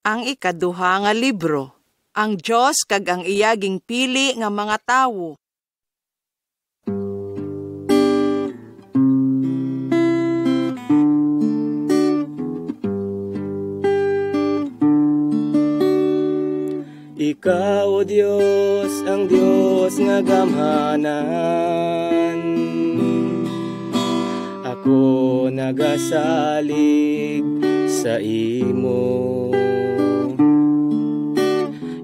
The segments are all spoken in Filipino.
Ang ikaduha nga libro, ang Dios kag ang iyaging pili nga mga tawo. Ikaw, O Diyos, ang Diyos nga gamhanan. Ako nagasalig sa imo.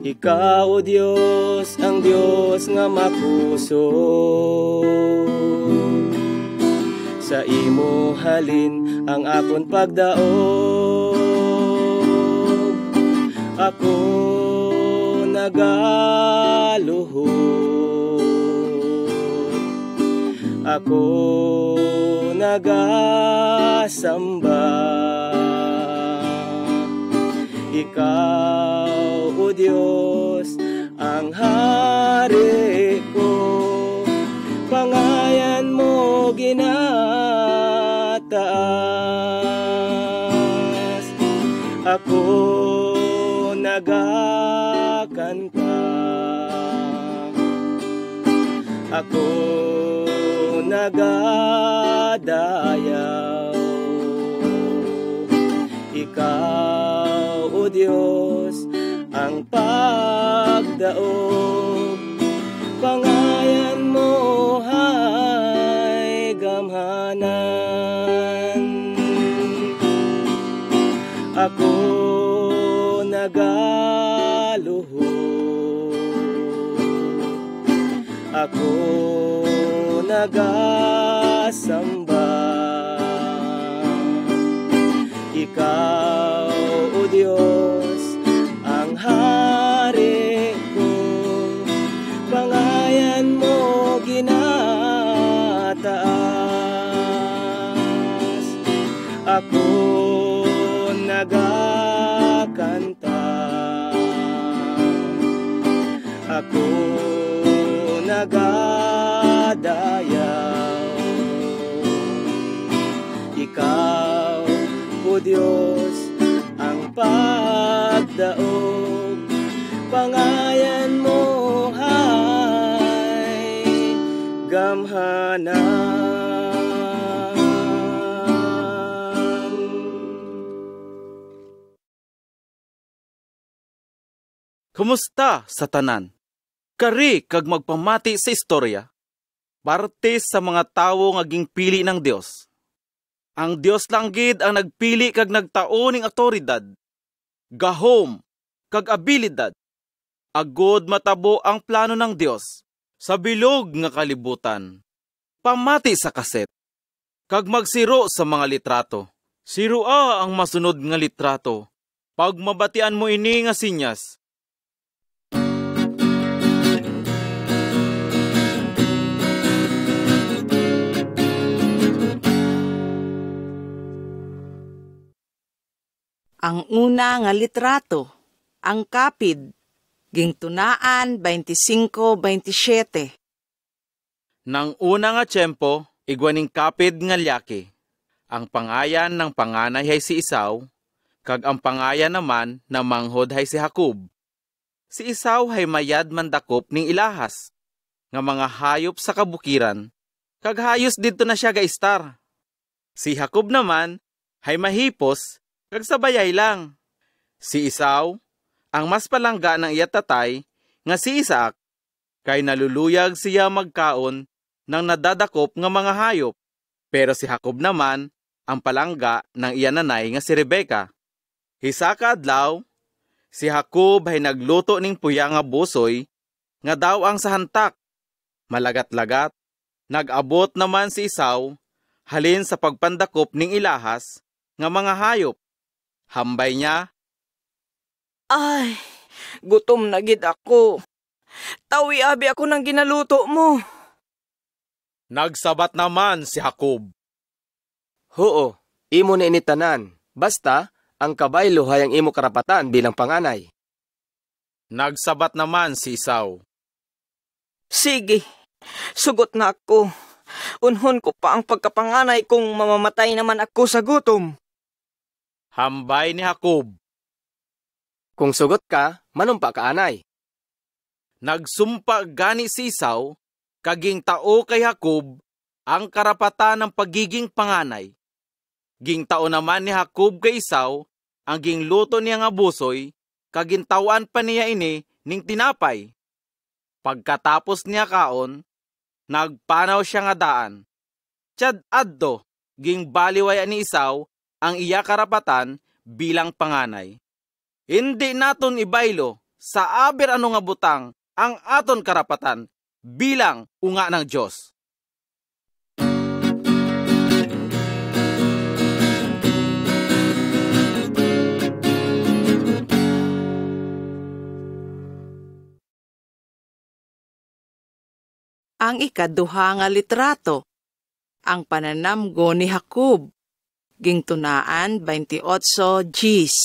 Ikaw, O Diyos, ang Diyos nga makusog. Sa imo halin ang akon pagdaog. Ako nagaluhod, ako nagasamba. Ikaw, O Diyos, ang hari ko, pangayan mo ginataas. Ako nagakanta, ako nagadayaw. Ikaw, O Diyos, ang pagdaog, pangayan mo hay gamhanan. Ako nagaluhod, ako nagasamba. Ikaw, O Diyos, ang hari ko, pangayan mo ginataas. Ako nagakanta, ako nagadayaw. Ikaw, O Diyos, ang pagdaog, pangayan mo hay gamhanan. Kumusta sa tanan? Kari kag magpamati sa istorya, parte sa mga tawo nga gingpili ng Dios. Ang Dios lang gid ang nagpili kag nagtao ning awtoridad, gahom kag abilidad, agod matabo ang plano ng Dios sa bilog nga kalibutan. Pamati sa kaset, kag magsiro sa mga litrato. Siroa ang masunod nga litrato, pag mabatian mo ini nga sinyas. Ang una nga litrato, ang kapid, gingtunaan 25-27. Nang una nga tiyempo, igwaning kapid nga lyaki. Ang pangayan ng panganay hay si Isaw, kag ang pangayan naman na manghod hay si Jacob. Si Isaw hay mayad mandakop ning ilahas, nga mga hayop sa kabukiran, kag hayos didto na siya gaistar. Si Jacob naman hay mahipos, kag sabayay lang. Si Isaw, ang mas palangga ng iyat tatay, nga si Isaac, kay naluluyag siya magkaon ng nadadakop nga mga hayop. Pero si Jacob naman, ang palangga ng iya nanay nga si Rebecca. Hisaka adlaw, si Jacob ay nagluto ning puya nga busoy, nga daw ang sahantak. Malagat-lagat, nag-abot naman si Isaw, halin sa pagpandakop ning ilahas, nga mga hayop. Hambay niya, "Ay, gutom na gid ako. Tawi abi ako ng ginaluto mo." nagsabat naman si Jacob. Oo, imo na initanan. Basta, ang kabaylo hay ang imo karapatan bilang panganay. Nagsabat naman si Isaw. "Sige, sugot na ako. Unhon ko pa ang pagkapanganay kung mamamatay naman ako sa gutom." Hambay ni Jacob. Kung sugot ka, manumpa ka anay. Nagsumpa gani si Esau, kaging tao kay Jacob ang karapatan ng pagiging panganay. Ging tao naman ni Jacob kay Esau, ang gingluto niya nga busoy, kagintawan pa niya ini ning tinapay. Pagkatapos niya kaon, nagpanaw siya nga daan. Tiyad adto, ging baliwaya ni Esau ang iya karapatan bilang panganay. Hindi naton ibaylo sa aber ano nga butang ang aton karapatan bilang unga ng Diyos. Ang ikaduha nga litrato, ang pananamgo ni Jacob, gingtunaan 28 Gs.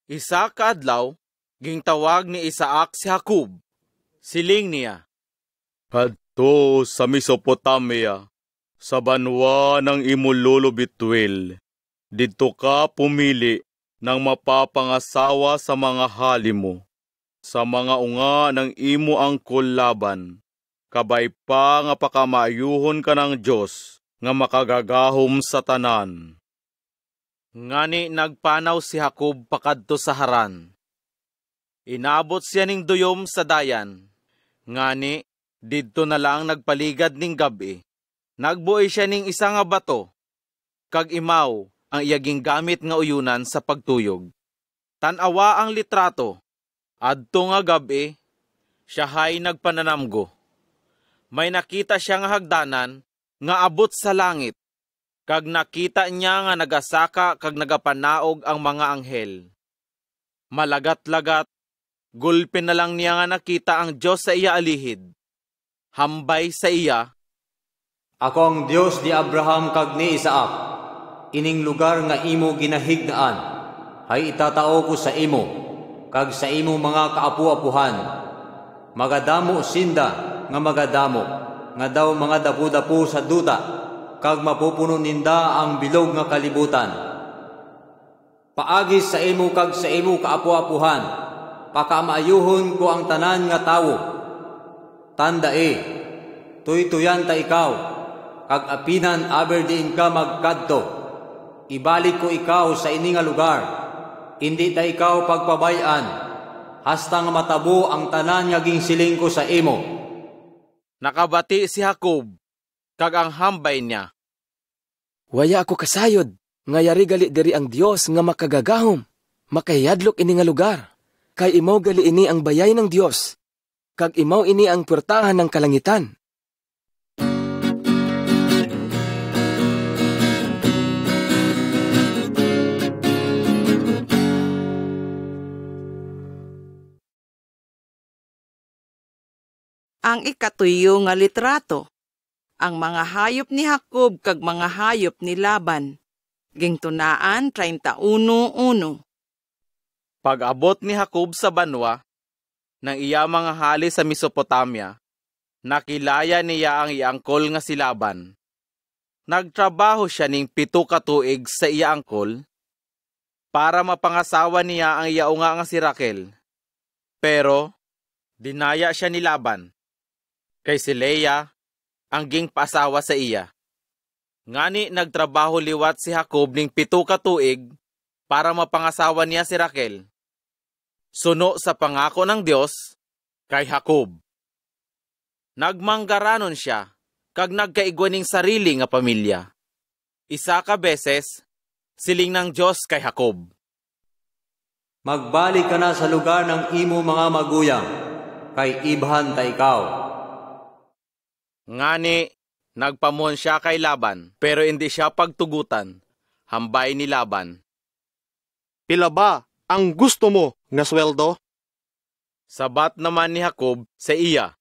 Isa ka adlaw, gingtawag ni Isaac si Jacob. Siling niya, "Kadto sa Mesopotamia, sa banwa ng imulolo Bituel, dito ka pumili ng mapapangasawa sa mga halimo, sa mga unga ng imo angkol Laban. Kabay pa nga pakamayuhon ka ng Diyos, nga makagagahom sa tanan." Ngani nagpanaw si Jacob pakadto sa Haran. Inabot siya ning duyom sa dayan. Ngani, didto na lang nagpaligad ning gabi. Nagbuoy siya ning isa nga bato. Kag imaw ang iyaging gamit nga uyunan sa pagtuyog. Tanawa ang litrato. Adto nga gabi, siya hay nagpananamgo. May nakita siya nga hagdanan nga abot sa langit. Kag nakita niya nga nagasaka kag nagapanaog ang mga anghel. Malagat-lagat, gulpin na lang niya nga nakita ang Diyos sa iya alihid. Hambay sa iya, "Ako ang Diyos ni Abraham kag ni Isaac. Ining lugar nga imo ginahigdaan, ay itatao ko sa imo, kag sa imo mga kaapu-apuhan. Magadamo sinda nga magadamo, nga daw mga dapu-dapu sa duta, kag mapupuno ninda ang bilog nga kalibutan. Paagis sa imo kag sa imo kaapu-apuhan, pakamaayuhon ko ang tanan nga tawo. Tandae, tuytuyan ta ikaw, kag apinan aberdiin ka magkadto. Ibalik ko ikaw sa ini nga lugar, hindi ta ikaw pagpabayan, hasta nga matabo ang tanan nga ginsiling ko sa imo." nakabati si Jacob, kag ang hambay niya, Waya ako kasayod, nga yari gali diri ang Dios nga makagagahom, makayadlok ini nga lugar. Kay imaw gali ini ang bayay ng Dios, kag imaw ini ang puertahan ng kalangitan. Ang ikatuyo nga litrato, ang mga hayop ni Jacob kag mga hayop ni Laban, gingtunaan 31:1. Pag-abot ni Jacob sa banwa, ng iya mga hali sa Mesopotamia, nakilaya niya ang iangkol nga si Laban. Nagtrabaho siya ning 7 ka tuig sa iya angkol, para mapangasawa niya ang iya unga nga si Raquel. Pero, dinaya siya ni Laban, kay si Leah ang gingpasawa sa iya. Ngani nagtrabaho liwat si Jacob ning 7 ka tuig para mapangasawa niya si Raquel. Suno sa pangako ng Dios kay Jacob. Nagmanggaranon siya kag nagkaigwaning sarili nga pamilya. Isa ka beses siling ng Dios kay Jacob, "Magbalik ka na sa lugar ng imo mga maguyang, kay ibhan ta ikaw." Ngani, nagpamuhon siya kay Laban, pero hindi siya pagtugutan. Hambay ni Laban, "Pila ba ang gusto mo nga sweldo?" Sabat naman ni Jacob sa iya,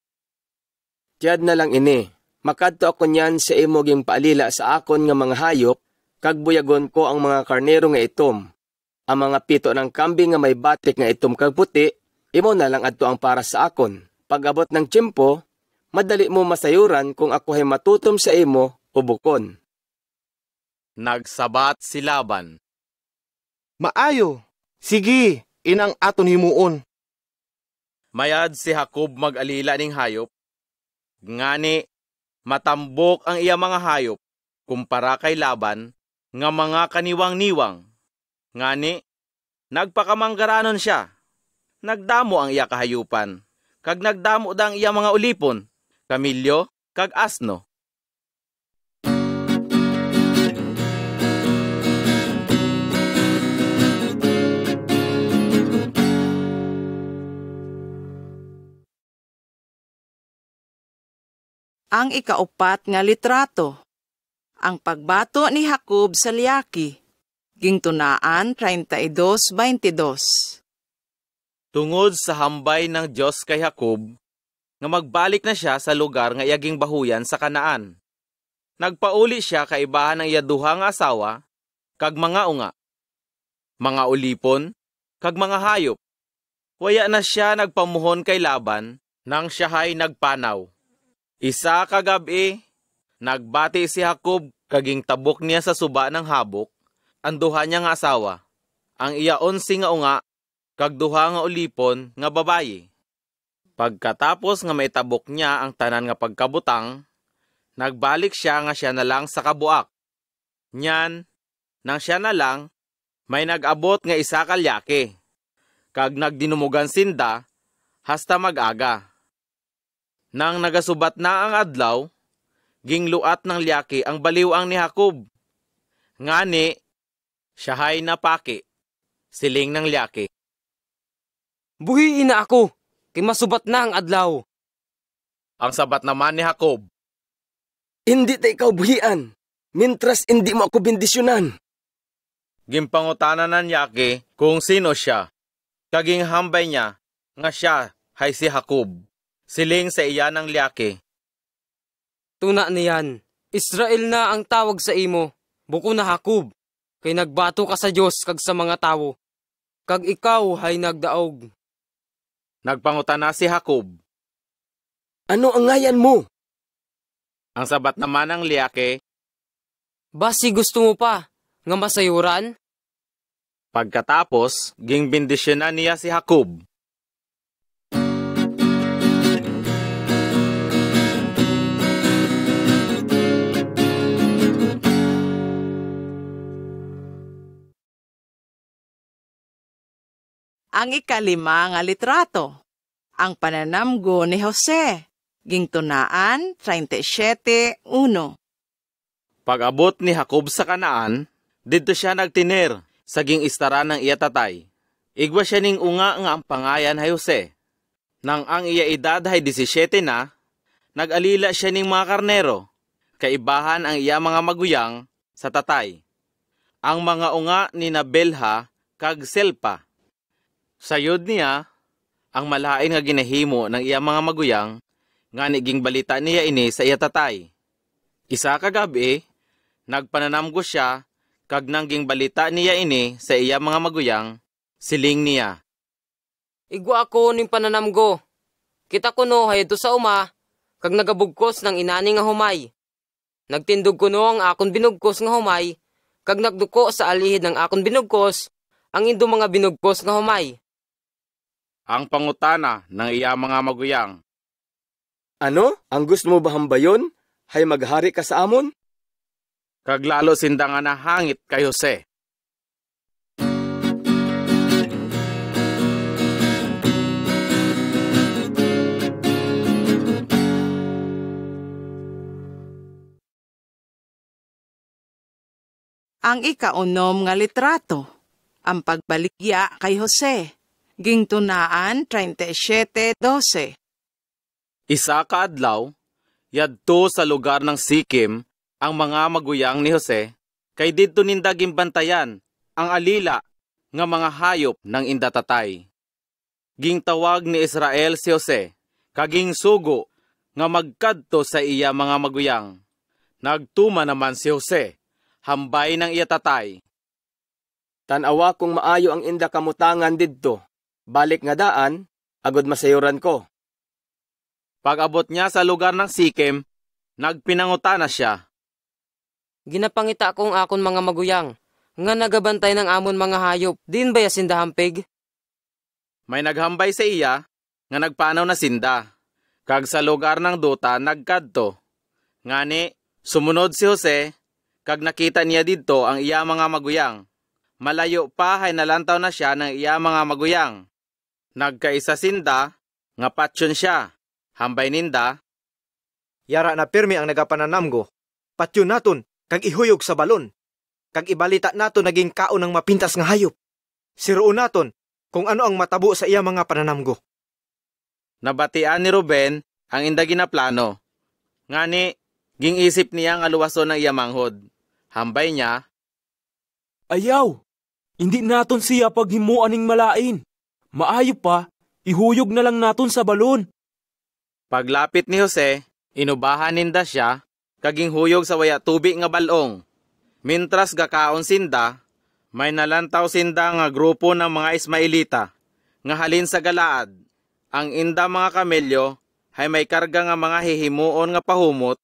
Tiyad na lang ini, makadto ako niyan sa imo ging paalila sa akon nga mga hayop, kag buyagon ko ang mga karnero nga itom. Ang mga pito ng kambing nga may batik nga itom kag puti, imo na lang adto ang para sa akon. Pag-abot ng tiyempo, madali mo masayuran kung ako ay matutom sa imo o bukon. Nagsabat si Laban, "Maayo, sige, inang aton himuon. Mayad si Jacob mag-alila ning hayop. Ngani, matambok ang iya mga hayop kumpara kay Laban nga mga kaniwang-niwang. Ngani, nagpakamanggaranon siya. Nagdamo ang iya kahayupan, kag nagdamo da ang iya mga ulipon, kamilyo, kag asno. Ang ikaupat nga litrato. Ang pagbato ni Jacob sa liyaki. Gingtunaan 32:22. Tungod sa hambay ng Diyos kay Jacob, nga magbalik na siya sa lugar nga iyaging bahuyan sa Kanaan. Nagpauli siya kaibahan ng iya duha nga asawa, kag mga unga, mga ulipon, kag mga hayop. Waya na siya nagpamuhon kay Laban nang siyahay nagpanaw. Isa ka gabi, nagbati si Jacob kaging tabok niya sa suba ng habok, ang duha niya nga asawa, ang iya 11 nga unga, kag duha nga ulipon nga babayi. Pagkatapos nga may tabok niya ang tanan nga pagkabutang, nagbalik siya nga siya na lang sa kabuak. Nyan, nang siya na lang, may nag-abot nga isa ka lyake, kag nagdinumugan sinda, hasta mag-aga. Nang nagasubat na ang adlaw, gingluat ng lyake ang baliwang ni Jacob. Ngani, siyahay napaki, siling ng lyake. Buhiin na ako, kay masubat na ang adlaw. Ang sabat naman ni Jacob, Hindi ta ikaw buhian, mintras hindi mo ako bendisyonan. gimpangutanan ng lyake kung sino siya. Kaging hambay niya nga siya hay si Jacob, siling sa iya ng lyake. Tuna niyan, Israel na ang tawag sa imo, buko na Jacob, kay nagbato ka sa Dios kag sa mga tawo, kag ikaw hay nagdaog. Nagpangutana si Jacob. Ano ang ngayan mo? Ang sabat naman ng lyake, Basi gusto mo pa, nga masayuran? pagkatapos, ging bendisyonan niya si Jacob. Ang ikalima nga litrato. Ang pananamgo ni Jose. Gingtunaan 37:1. Pag-abot ni Jacob sa Kanaan, dito siya nagtiner, saging istara ng iya tatay. Igwa siya ning unga nga ang pangayan hay Jose. Nang ang iya edad hay 17 na, nag-alila siya ning mga karnero, kaibahan ang iya mga maguyang sa tatay. Ang mga unga ni Bilha kag Selpa. Sayod niya, ang malain nga ginahimo ng iya mga maguyang, nga niging balita niya ini sa iya tatay. Isa ka gabi, nagpananamgo siya, kag nangging balita niya ini sa iya mga maguyang, siling niya. Igwa ako ning pananamgo. Kita ko no hay ito sa uma, kag nagabugkos ng inani nga humay. Nagtindog ko no ang akon binugkos nga humay, kag nagduko sa alihid ng akon binugkos, ang indo mga binugkos nga humay. Ang pangutana ng iya mga maguyang. Ano? Ang gusto mo ba hambayon? Hay maghari ka sa amon? Kag lalo sinda nga nahangit kay Jose. Ang ikaunom nga litrato. Ang pagbaligya kay Jose. Gingtunaan 37:12. Isa ka adlaw, yadto sa lugar ng Sikim ang mga maguyang ni Jose, kay didto ninda gimbantayan ang alila nga mga hayop ng indatatay. Gingtawag ni Israel si Jose, kaging sugo nga magkadto sa iya mga maguyang. Nagtuma naman si Jose, hambay ng iya tatay. Tanawa kung maayo ang inda kamutangan didto. Balik nga daan, agod masayuran ko. Pag-abot niya sa lugar ng Sikem, nagpinangutana siya. Ginapangita kong akon mga maguyang, nga nagabantay ng amon mga hayop, din ba yasin dahampig? may naghambay sa iya nga nagpanaw na sinda. Kag sa lugar ng duta nagkadto. Ngani, sumunod si Jose, kag nakita niya didto ang iya mga maguyang. Malayo pa hay nalantaw na siya ng iya mga maguyang. Nagkaisa sinda, nga patyon siya. Hambay ninda, Yara na pirmi ang nagapananamgo. Patyon naton, kag ihuyog sa balon. Kag ibalita naton naging kaon ng mapintas nga hayop. Siroon naton kung ano ang matabo sa iya mga pananamgo. nabatian ni Ruben ang inda ginaplano. Ngani, ging-isip niya nga luwason ng iya manghod. Hambay niya, Ayaw! Hindi naton siya paghimuan ning malain. Maayo pa, ihuyog na lang naton sa balon. Paglapit ni Jose, inubahan ninda siya, kaging huyog sa waya tubig nga balong. Mintras gakaon sinda, may nalantaw sinda nga grupo ng mga Ismailita, nga halin sa Galaad. Ang inda mga kamelyo, hay may karga nga mga hihimuon nga pahumot,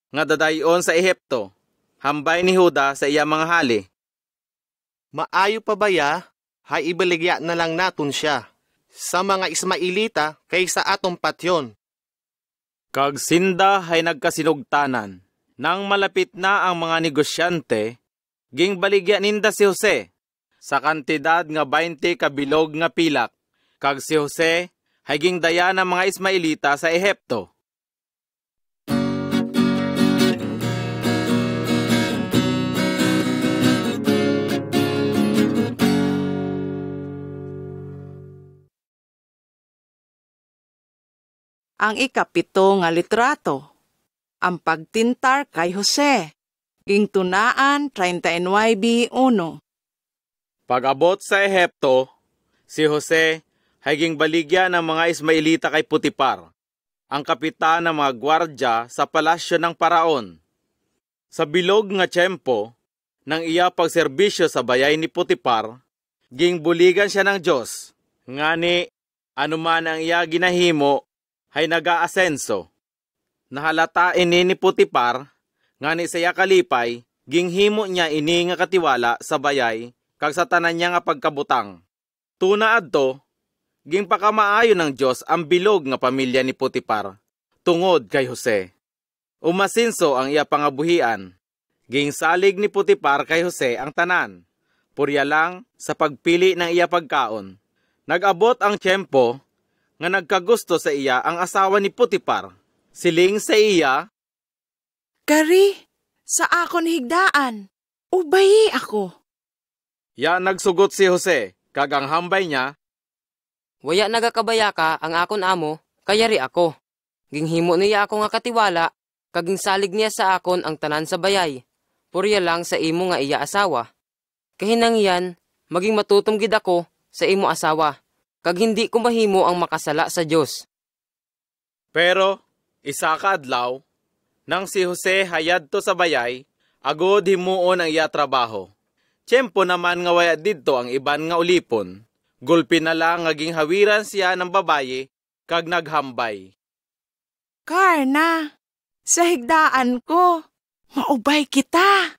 nga dadayon sa Ehipto. Hambay ni Huda sa iya mga hali. Maayo pa ba ya? Hay ibaligya na lang naton siya sa mga Ismailita kaysa atong patyon. Kag sinda hay nagkasinugtanan. Nang malapit na ang mga negosyante, ging baligya ninda si Jose sa kantidad nga 20 kabilog nga pilak. Kag si Jose hay ging daya ng mga Ismailita sa Ehipto. Ang ikapito nga litrato, ang pagtintar kay Jose, ging tunaan 39:1. Pag-abot sa Ehipto, si Jose hay ging baligya ng mga Ismailita kay Putipar, ang kapitan ng mga gwardya sa palasyo ng paraon. Sa bilog nga tiyempo, nang iya pagserbisyo sa bayay ni Putipar, ging buligan siya ng Diyos. Ngani, anuman ang iya ginahimo, hay naga-asenso. Nahalata ini ni Putipar, ngani saya kalipay, ginghimo niya ini nga katiwala sa bayay, kag sa tanan niya nga pagkabutang. Tuna adto, ging pakamaayo ng Diyos ang bilog nga pamilya ni Putipar, tungod kay Jose. Umasinso ang iya pangabuhian, ging salig ni Putipar kay Jose ang tanan, purya lang sa pagpili ng iya pagkaon. Nag-abot ang tiyempo, nga nagkagusto sa iya ang asawa ni Putipar. Siling sa iya, Kari, sa akon higdaan, ubayi ako. ya nagsugot si Jose, kag ang hambay niya, Waya nagakabaya ka ang akon amo, kayari ako. Ginghimo niya ako nga katiwala, kaging salig niya sa akon ang tanan sa bayay. Purya lang sa imo nga iya asawa. Kahinangyan, maging matutom gid ako sa imo asawa, kag hindi ko mahimo ang makasala sa Dios. pero isa ka adlaw, nang si Jose hayadto sa bayay, agod himuon ang iya trabaho. Tiyempo naman nga waya didto ang iban nga ulipon, gulpi na lang ngaging hawiran siya ng babayi, kag naghambay. Karna, sa higdaan ko, maubay kita.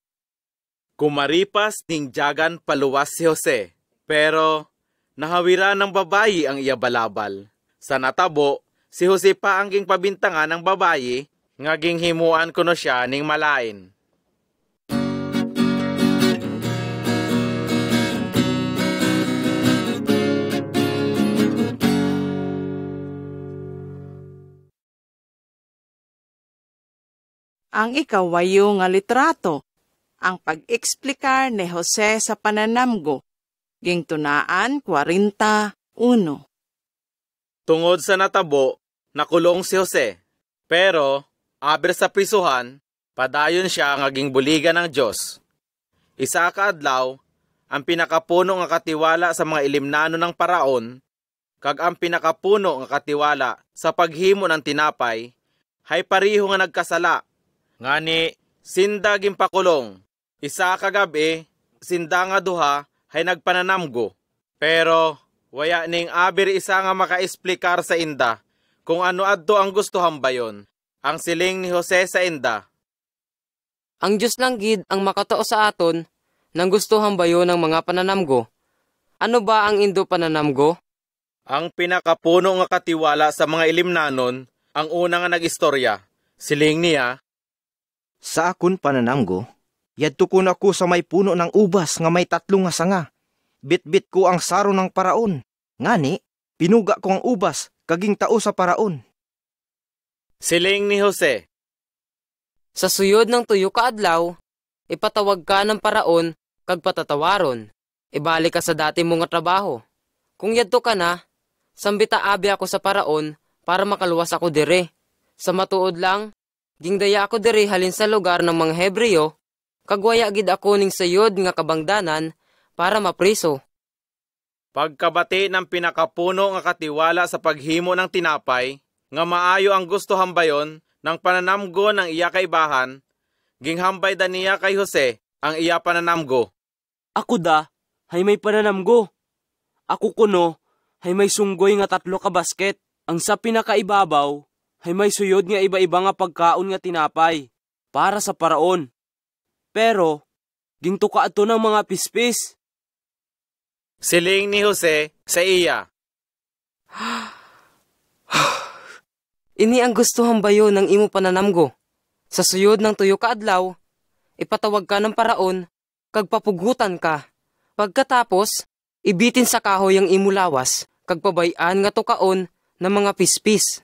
Kumaripas ning jagan paluwas si Jose, pero nahawiran ng babayi ang iya balabal. Sa natabo, si Jose pa ang ging pabintangan ng babayi, nga ging himuan kuno siya ning malain. Ang ikawayo nga litrato, ang pag-eksplikar ni Jose sa pananamgo, ging tunaan 41. Tungod sa natabo, nakulong si Jose. Pero, aber sa prisuhan, padayon siya ang aging buligan ng Diyos. Isa ka adlaw, ang pinakapuno nga katiwala sa mga ilimnano ng paraon, kag ang pinakapuno nga katiwala sa paghimo ng tinapay, hay pariho nga nagkasala. Ngani, sinda gimpakulong. Isa ka gabi, sinda nga duha, hay nagpananamgo. Pero, waya ning aber isa nga makaesplikar sa inda kung ano adto ang gusto hambayon. Ang siling ni Jose sa inda, Ang Dios lang gid ang makatao sa aton nang gusto hambayo ng mga pananamgo. Ano ba ang indo pananamgo? Ang pinakapuno nga katiwala sa mga ilimnanon, ang una nga nag-istorya. Siling niya, Sa akon pananamgo, yadto ko na ko sa may puno ng ubas nga may 3 nga sanga. Bit-bit ko ang saro ng paraon. Ngani, pinuga ko ang ubas, kaging tao sa paraon. siling ni Jose, Sa suyod ng tuyo ka adlaw, ipatawag ka ng paraon kag patatawaron. Ibalik ka sa dati mo nga trabaho. Kung yadto ka na, sambita abi ako sa paraon para makaluwas ako dire. Sa matuod lang, gingdaya ako dire halin sa lugar ng mga Hebreo, kagwaya gid ako ning sayod nga kabangdanan para mapriso. pagkabati ng pinakapuno nga katiwala sa paghimo ng tinapay, nga maayo ang gusto hambayon ng pananamgo ng iya kaibahan, ginghambay da niya kay Jose ang iya pananamgo. Ako da, hay may pananamgo. Ako kuno, hay may sunggoy nga 3 ka basket. Ang sa pinakaibabaw, hay may suyod nga iba-iba nga pagkaon nga tinapay, para sa paraon. Pero, ginto ka ato ng mga pispis. Siling ni Jose sa iya, Ini ang gusto hambayo ng imo pananamgo. Sa suyod ng tuyo ka adlaw, ipatawag ka ng paraon, kag papugutan ka. Pagkatapos, ibitin sa kahoy ang imo lawas, kag pabayan nga tukaon ng mga pispis.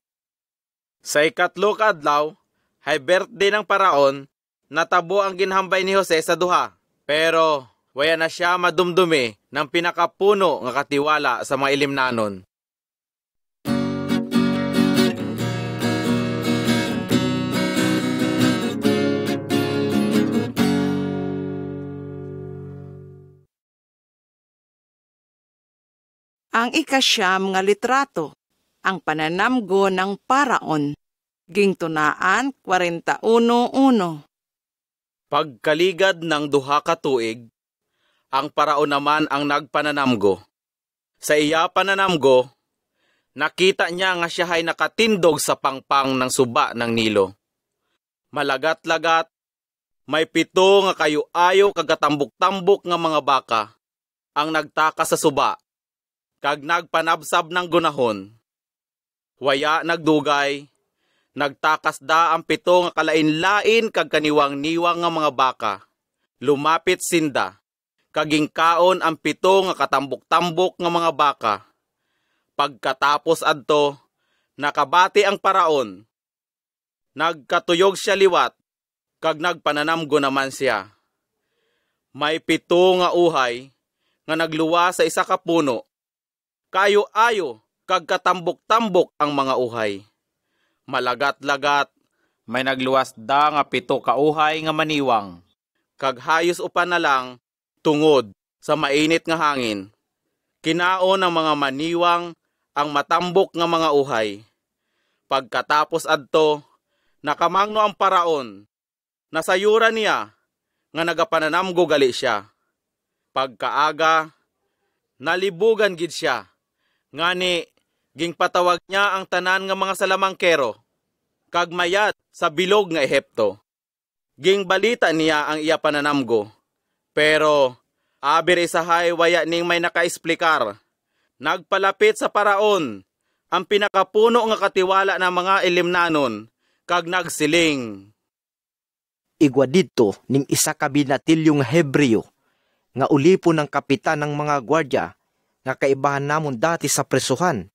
sa ikatlo ka adlaw, hay birthday ng paraon, natabo ang ginhambay ni Jose sa duha. Pero, waya na siya madumdumi ng pinakapuno nga katiwala sa mga ilimnanon. Ang 9 nga litrato, ang pananamgo ng paraon. Gingtunaan 41:1. Pagkaligad ng duha ka tuig, ang paraon naman ang nagpananamgo. Sa iya pananamgo, nakita niya nga siya ay nakatindog sa pangpang ng suba ng Nilo. Malagat-lagat, may 7 nga kayo-ayo kagatambok-tambok nga mga baka ang nagtaka sa suba, kag nagpanabsab ng gunahon. Waya nagdugay, nagtakas da ang 7 nga kalain-lain kag kaniwang-niwang nga mga baka. Lumapit sinda, kaging kaon ang 7 nga katambok-tambok nga mga baka. Pagkatapos adto, nakabati ang paraon. Nagkatuyog siya liwat, kag nagpananamgo naman siya. May 7 nga uhay nga nagluwa sa isa ka puno. Kayo-ayo kag katambok-tambok ang mga uhay. Malagat-lagat, may nagluwas da nga 7 ka uhay nga maniwang. Kag hayos upan na lang tungod sa mainit nga hangin. Kinaon ng mga maniwang ang matambok nga mga uhay. Pagkatapos adto, nakamangno ang paraon. Nasayuran niya nga nagapananamgo gali siya. Pagkaaga, nalibugan gid siya. Ngani, gingpatawag niya ang tanan nga mga salamangkero, kag mayat sa bilog nga Ehipto. Gingbalita niya ang iya pananamgo, pero abir isahay waya ning may nakaesplikar. Nagpalapit sa paraon, ang pinakapuno nga katiwala ng mga ilimnanon, kag nagsiling. Igwa dito ning isa ka binatilyong Hebreo, nga ulipo ng kapitan ng mga gwardya, nga kaibahan namon dati sa presuhan.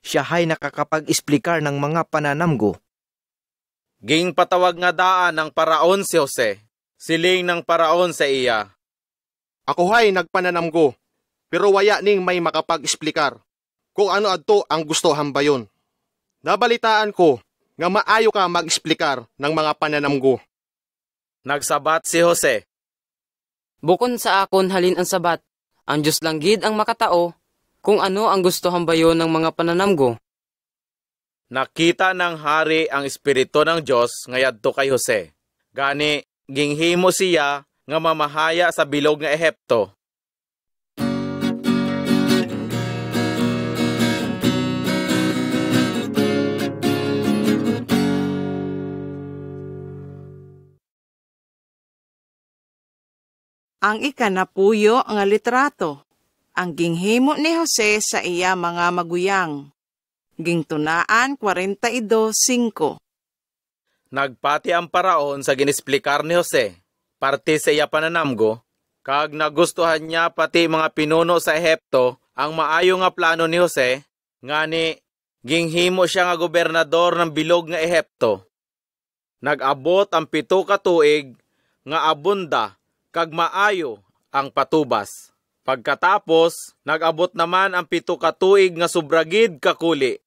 Siya hay nakakapag-esplikar ng mga pananamgo. Ging patawag nga daan ng paraon si Jose. Siling ng paraon sa iya. Ako hay nagpananamgo, pero waya ning may makapag-esplikar kung ano adto ang gusto hambayon. Nabalitaan ko nga maayo ka mag-esplikar ng mga pananamgo. Nagsabat si Jose. Bukon sa akon halin ang sabat, ang Diyos lang gid ang makatao kung ano ang gusto hambayon ng mga pananamgo. Nakita ng hari ang espiritu ng Diyos ngayadto kay Jose. Gani, ginghimo siya nga mamahaya sa bilog nga Ehipto. Ang 10 nga litrato, ang ginghimo ni Jose sa iya mga maguyang. Gingtunaan 42:5. Nagpati ang paraon sa ginesplikar ni Jose, parte sa iya pananamgo, kag nagustuhan niya pati mga pinuno sa Ehipto ang maayo nga plano ni Jose, ngani ginghimo siya nga gobernador ng bilog nga Ehipto. Nag-abot ang 7 ka tuig nga abunda kag maayo ang patubas. Pagkatapos, nag-abot naman ang 7 ka tuig nga subragid kakuli,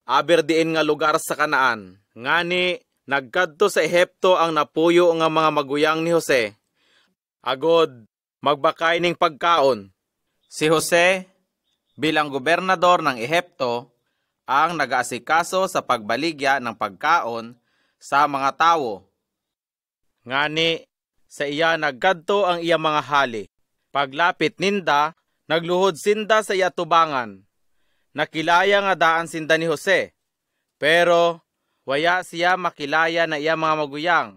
aber diin nga lugar sa Kanaan. Ngani, nagkadto sa Ehipto ang napuyo nga mga maguyang ni Jose. Agod, magbakay ning pagkaon. Si Jose, bilang gobernador ng Ehipto, ang nag-aasikaso sa pagbaligya ng pagkaon sa mga tawo. Ngani, sa iya nagkadto ang iya mga hali. Paglapit ninda, nagluhod sinda sa iya tubangan. Nakilaya nga daan sinda ni Jose, pero waya siya makilaya na iya mga maguyang.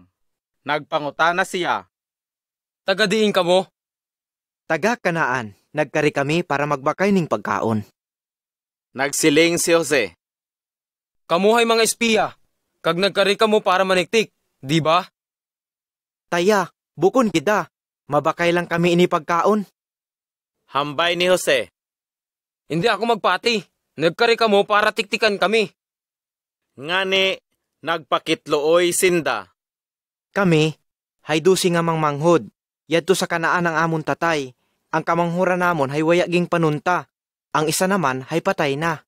Nagpangutana siya, Taga-diin ka mo? Taga Kanaan, nagkari kami para magbakay ning pagkaon. Nagsiling si Jose, Kamuhay mga espiya, kag nagkari ka mo para maniktik, di ba? Taya, bukon kita, mabakay lang kami ini pagkaon. hambay ni Jose. Hindi ako magpati, nagkari ka mo para tiktikan kami. Ngani, nagpakitlooy sinda. Kami, haydusi nga mangmanghod, yadto sa Kanaan ang amon tatay. Ang kamanghura namon hay wayaging panunta, ang isa naman hay patay na.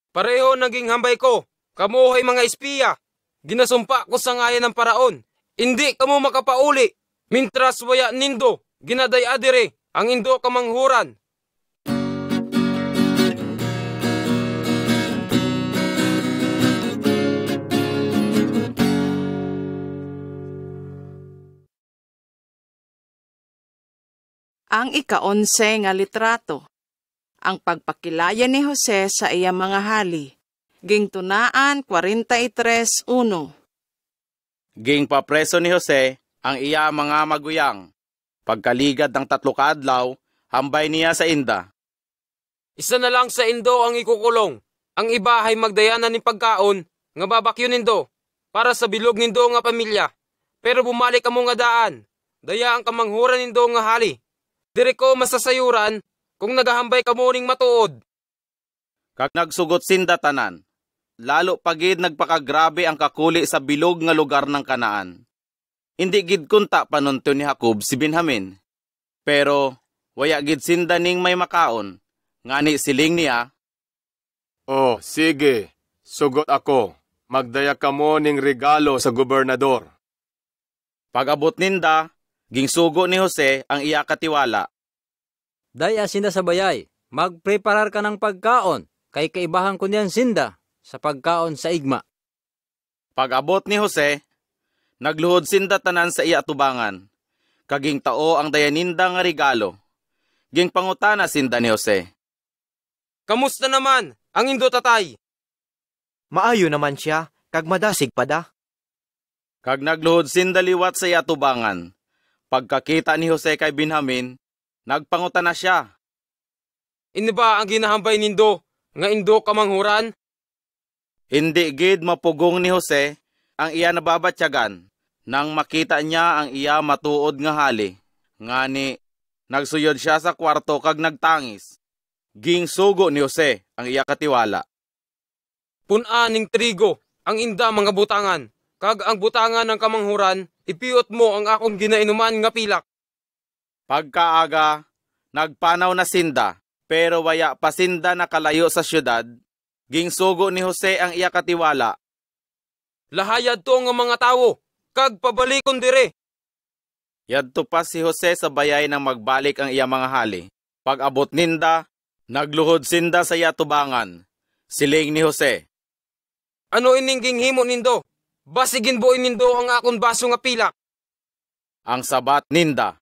Pareho naging hambay ko, kamuhay mga espiya. Ginasumpa ko sa ngayan ng paraon. Hindi kamo makapauli, mintras waya nindo, ginaday adire, ang indo kamanghuran. Ang ika-11 nga litrato. Ang pagpakilaya ni Jose sa iya mga hali. Gingtunaan 43:1. Ging papreso ni Jose ang iya mga maguyang. Pagkaligad ng 3 ka adlaw, hambay niya sa inda. Isa na lang sa indo ang ikukulong. Ang iba ay magdayanan ni pagkaon, nga babakyo nindo, para sa bilog nindo nga pamilya. Pero bumalik amo nga daan, daya ang kamanghuran nindo nga hali. Dire ko masasayuran kung nagahambay ka mo ning matuod. Kag nagsugot sinda tanan, lalo pagid nagpakagrabe ang kakuli sa bilog nga lugar ng Kanaan. Hindi gid kunta panunton ni Jacob si Benjamin. Pero waya gid sinda ning may makaon, ngani siling niya, Oh, sige, sugot ako. Magdaya ka mo ning regalo sa gobernador. pag-abot ninda, gingsugo ni Jose ang iya katiwala. Daya sinda sa bayay, magpreparar ka ng pagkaon, kay kaibahan ko niyan sinda sa pagkaon sa igma. Pag-abot ni Jose, nagluhod sinda tanan sa iya tubangan. Kaging tao ang dayaninda nga regalo. Ging pangutana sinda ni Jose. Kamusta naman ang indo tatay? Maayo naman siya, kag madasig pa da. Kag nagluhod sinda liwat sa iya tubangan. Pagkakita ni Jose kay Benjamin, nagpangutana siya. Ini ba ang ginahambay nindo, nga indo kamanghuran? Hindi gid mapugong ni Jose ang iya nababatyagan nang makita niya ang iya matuod nga hali. Ngani, nagsuyod siya sa kwarto kag nagtangis. Gingsugo ni Jose ang iya katiwala. Punaning trigo, ang inda mga butangan, kag ang butangan ng kamanghuran, ipiot mo ang akong ginainuman nga pilak. Pagkaaga, nagpanaw na sinda, pero waya pa sinda nakalayo sa syudad. Gingsugo ni Jose ang iya katiwala. Lahayad to nga mga tawo, kag pabalikon dire. Yadto pa si Jose sa bayay nang magbalik ang iya mga hali. Pag-abot ninda, nagluhod sinda sa iya tubangan. Siling ni Jose, Ano ining ginghimo nindo? Basigin buin nindo ang akong baso nga pilak. ang sabat ninda.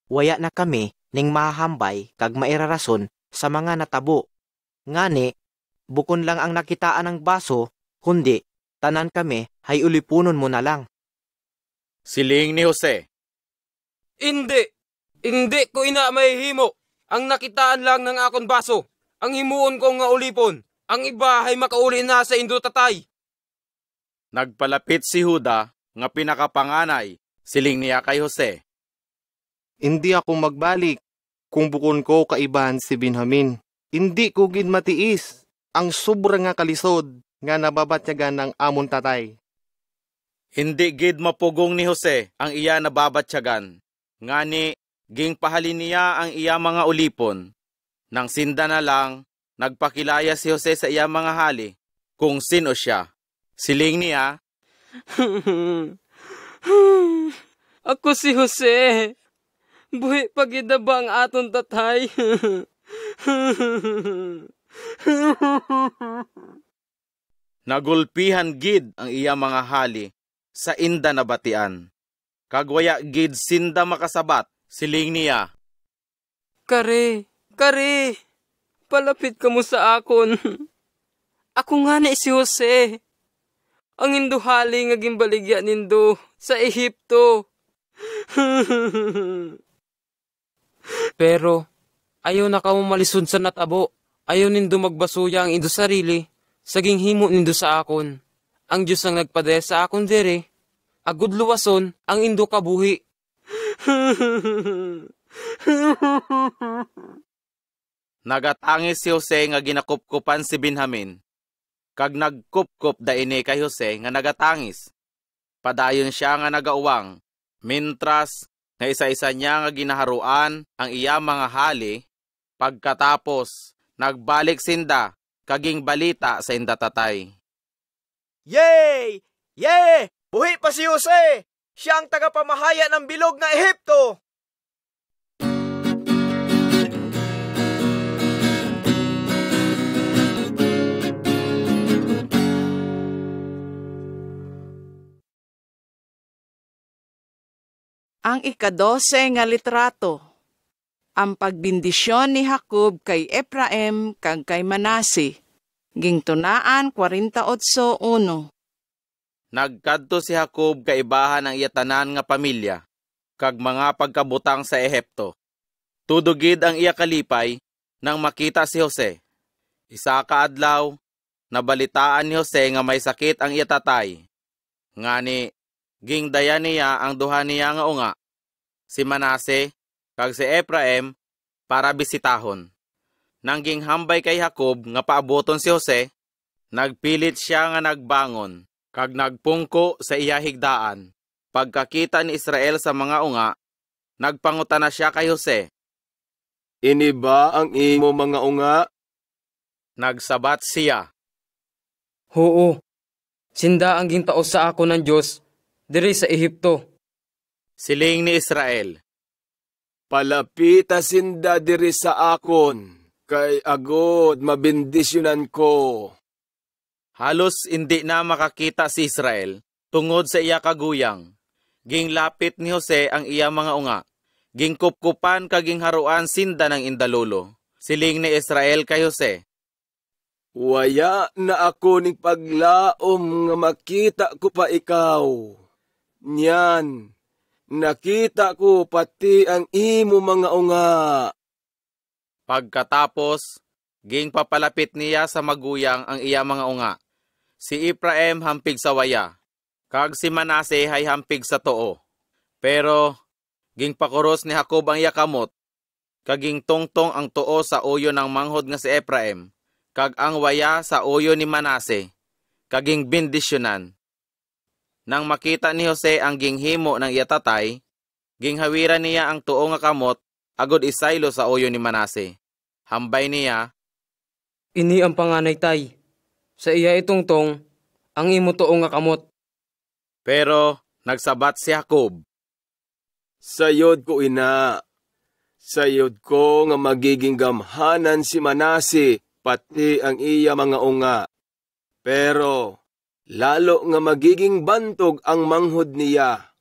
Waya na kami ning mahambay kag mairarason sa mga natabo. Ngani, bukon lang ang nakitaan ng baso, kundi tanan kami hay ulipunon mo na lang. Siling ni Jose, Hindi ko ina mahihimo. Ang nakitaan lang ng akon baso, ang himuon ko nga ulipon, ang iba ay makauli na sa indo tatay. Nagpalapit si Juda nga pinakapanganay, siling niya kay Jose. Hindi ako magbalik kung bukon ko kaibahan si Benjamin. Hindi ko gid matiis ang sobra nga kalisod nga nababatyagan ng amon tatay. Hindi gid mapugong ni Jose ang iya nababatyagan. Ngani, ging pahalin niya ang iya mga ulipon. Nang sinda na lang, nagpakilaya si Jose sa iya mga hali kung sino siya. Siling niya, Ako si Jose. Buhi pagida ba ang aton tatay? nagulpihan gid ang iya mga hali sa inda na batian. Kagwaya gid sinda makasabat, siling niya, Kare, palapit ka mo sa akon. Ako nga na si Jose. Ang induhali nga gimbaligya nindo sa Ehipto. Pero, ayaw na ka mo malisod sa natabo. Ayaw nindo magbasuya ang indo sarili. Saging himo nindo sa akon. Ang Diyos ang nagpadaya sa akon dire. Agud luwason ang indo kabuhi. Nagatangis si Jose nga ginakupkupan si Benjamin. Kag nagkupkup da ini kay Jose nga nagatangis. Padayon siya nga nagauwang. Mintras nga isa-isa niya nga ginaharuan ang iya mga hali. Pagkatapos, nagbalik sinda kaging balita sa inda tatay. Yay! Yay! Buhi pa si Jose! Siya ang tagapamahaya ng bilog na Ehipto! Ang 12 nga litrato. Ang pagbindisyon ni Jacob kay Ephraim kag kay Manase. Gingtunaan 48:1. Nagkadto si Jacob kaibahan ang iya tanan nga pamilya, kag mga pagkabutang sa Ehipto. Tudugid ang iya kalipay nang makita si Jose. Isa ka adlaw, nabalitaan ni Jose nga may sakit ang iya tatay. Ngani, gingdaya niya ang duha niya nga unga, si Manase kag si Ephraim, para bisitahon. Nang ginghambay kay Jacob nga paaboton si Jose, nagpilit siya nga nagbangon, kag nagpungko sa iya higdaan. Pagkakita ni Israel sa mga unga, nagpangutana siya kay Jose. Ini ba ang imo mga unga? Nagsabat siya. Oo, sinda ang gintaos sa ako ng Diyos, diri sa Ehipto. Siling ni Israel. Palapita sinda diri sa akon, kay agod mabindisyonan ko. Halos hindi na makakita si Israel tungod sa iya kaguyang. Ginglapit ni Jose ang iya mga unga. Gingkupkupan kaging haruan sinda ng indalulo. Siling ni Israel kay Jose. Waya na ako ning paglaom nga makita ko pa ikaw. Nyan, nakita ko pati ang imo mga unga. Pagkatapos, gingpapalapit niya sa maguyang ang iya mga unga. Si Ephraim hampig sa waya, kag si Manase ay hampig sa too. Pero, gingpakuros ni Jacob ang iya kamot, kaging tungtong ang too sa uyo ng manghod nga si Ephraim, kag ang waya sa uyo ni Manase, kaging bindisyonan. Nang makita ni Jose ang ginghimo ng iya tatay, ginghawiran niya ang tuo nga kamot, agod isaylo sa uyo ni Manase. Hambay niya, Ini ang panganay tay. Sa iya itungtong, ang imo tuo nga kamot. pero nagsabat si Jacob. Sayod ko ina. Sayod ko nga magiging gamhanan si Manase, pati ang iya mga unga. Pero, lalo nga magiging bantog ang manghod niya.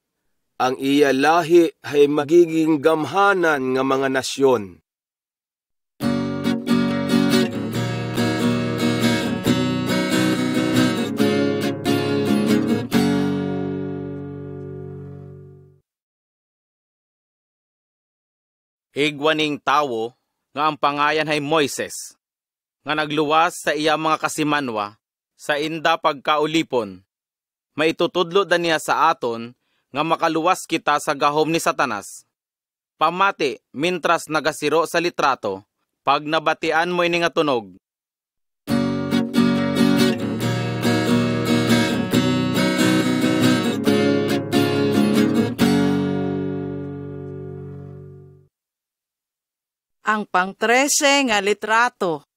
Ang iya lahi ay magiging gamhanan nga mga nasyon. Higwaning tawo, nga ang pangayan hay Moises, nga nagluwas sa iya mga kasimanwa sa inda pagkaulipon. Maitutudlo da niya sa aton nga makaluwas kita sa gahom ni Satanas. Pamati mintras nagasiro sa litrato, pag nabatian mo ini nga tunog. Ang pang-13 nga litrato,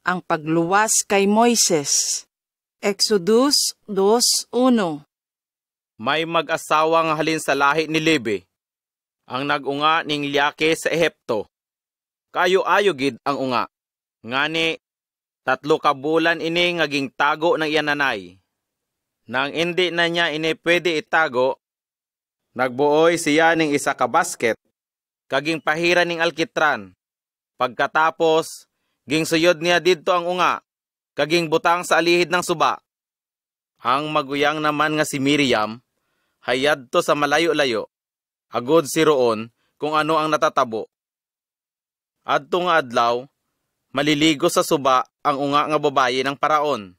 ang pagluwas kay Moises. Exodus 2:1. May mag-asawa nga halin sa lahi ni Levi, ang nag-unga ning Lyake sa Ehipto. Kayo-ayo gid ang unga. Ngani, 3 ka bulan ini ngaging tago ng iyan nanay. Nang hindi na niya ini pwede itago, nagbuoy siya ning isa ka basket, kaging pahira ning alkitran. Pagkatapos, ging suyod niya didto ang unga, kaging butang sa alihid ng suba. Ang maguyang naman nga si Miriam, hayad to sa malayo-layo, agod si roon kung ano ang natatabo. Adto nga adlaw, maliligo sa suba ang unga nga babayi ng paraon.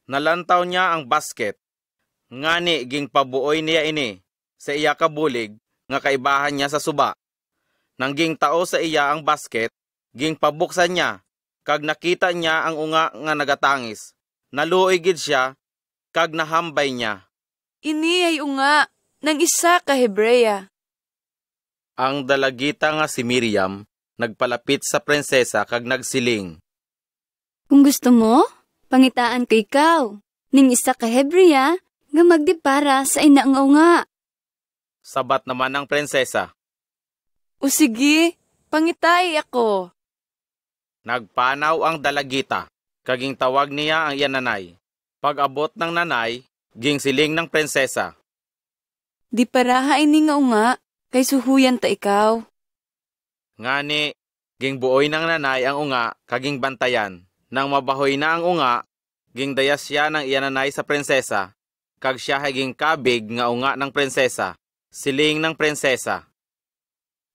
Nalantaw niya ang basket, ngani ging pabuoy niya ini sa iya kabulig nga kaibahan niya sa suba. Nang ging tao sa iya ang basket, ging pabuksan niya, kag nakita niya ang unga nga nagatangis. Naluoy gid siya, kag nahambay niya. Ini ay unga ng isa ka Hebreya. Ang dalagita nga si Miriam, nagpalapit sa prinsesa kag nagsiling. Kung gusto mo, pangitaan ko ikaw, ning isa ka Hebreya, nga magdipara sa ina nga unga. Sabat naman ng prinsesa. O sige, pangitay ako. Nagpanaw ang dalagita, kaging tawag niya ang iyan nanay. Pag-abot ng nanay, ging siling ng prinsesa. Di paraha ini nga unga, kay suhuyan ta ikaw. Ngani, ging buoy ng nanay ang unga, kaging bantayan. Nang mabahoy na ang unga, ging dayas siya ng iyan nanay sa prinsesa, kag siya haging kabig nga unga ng prinsesa. Siling ng prinsesa.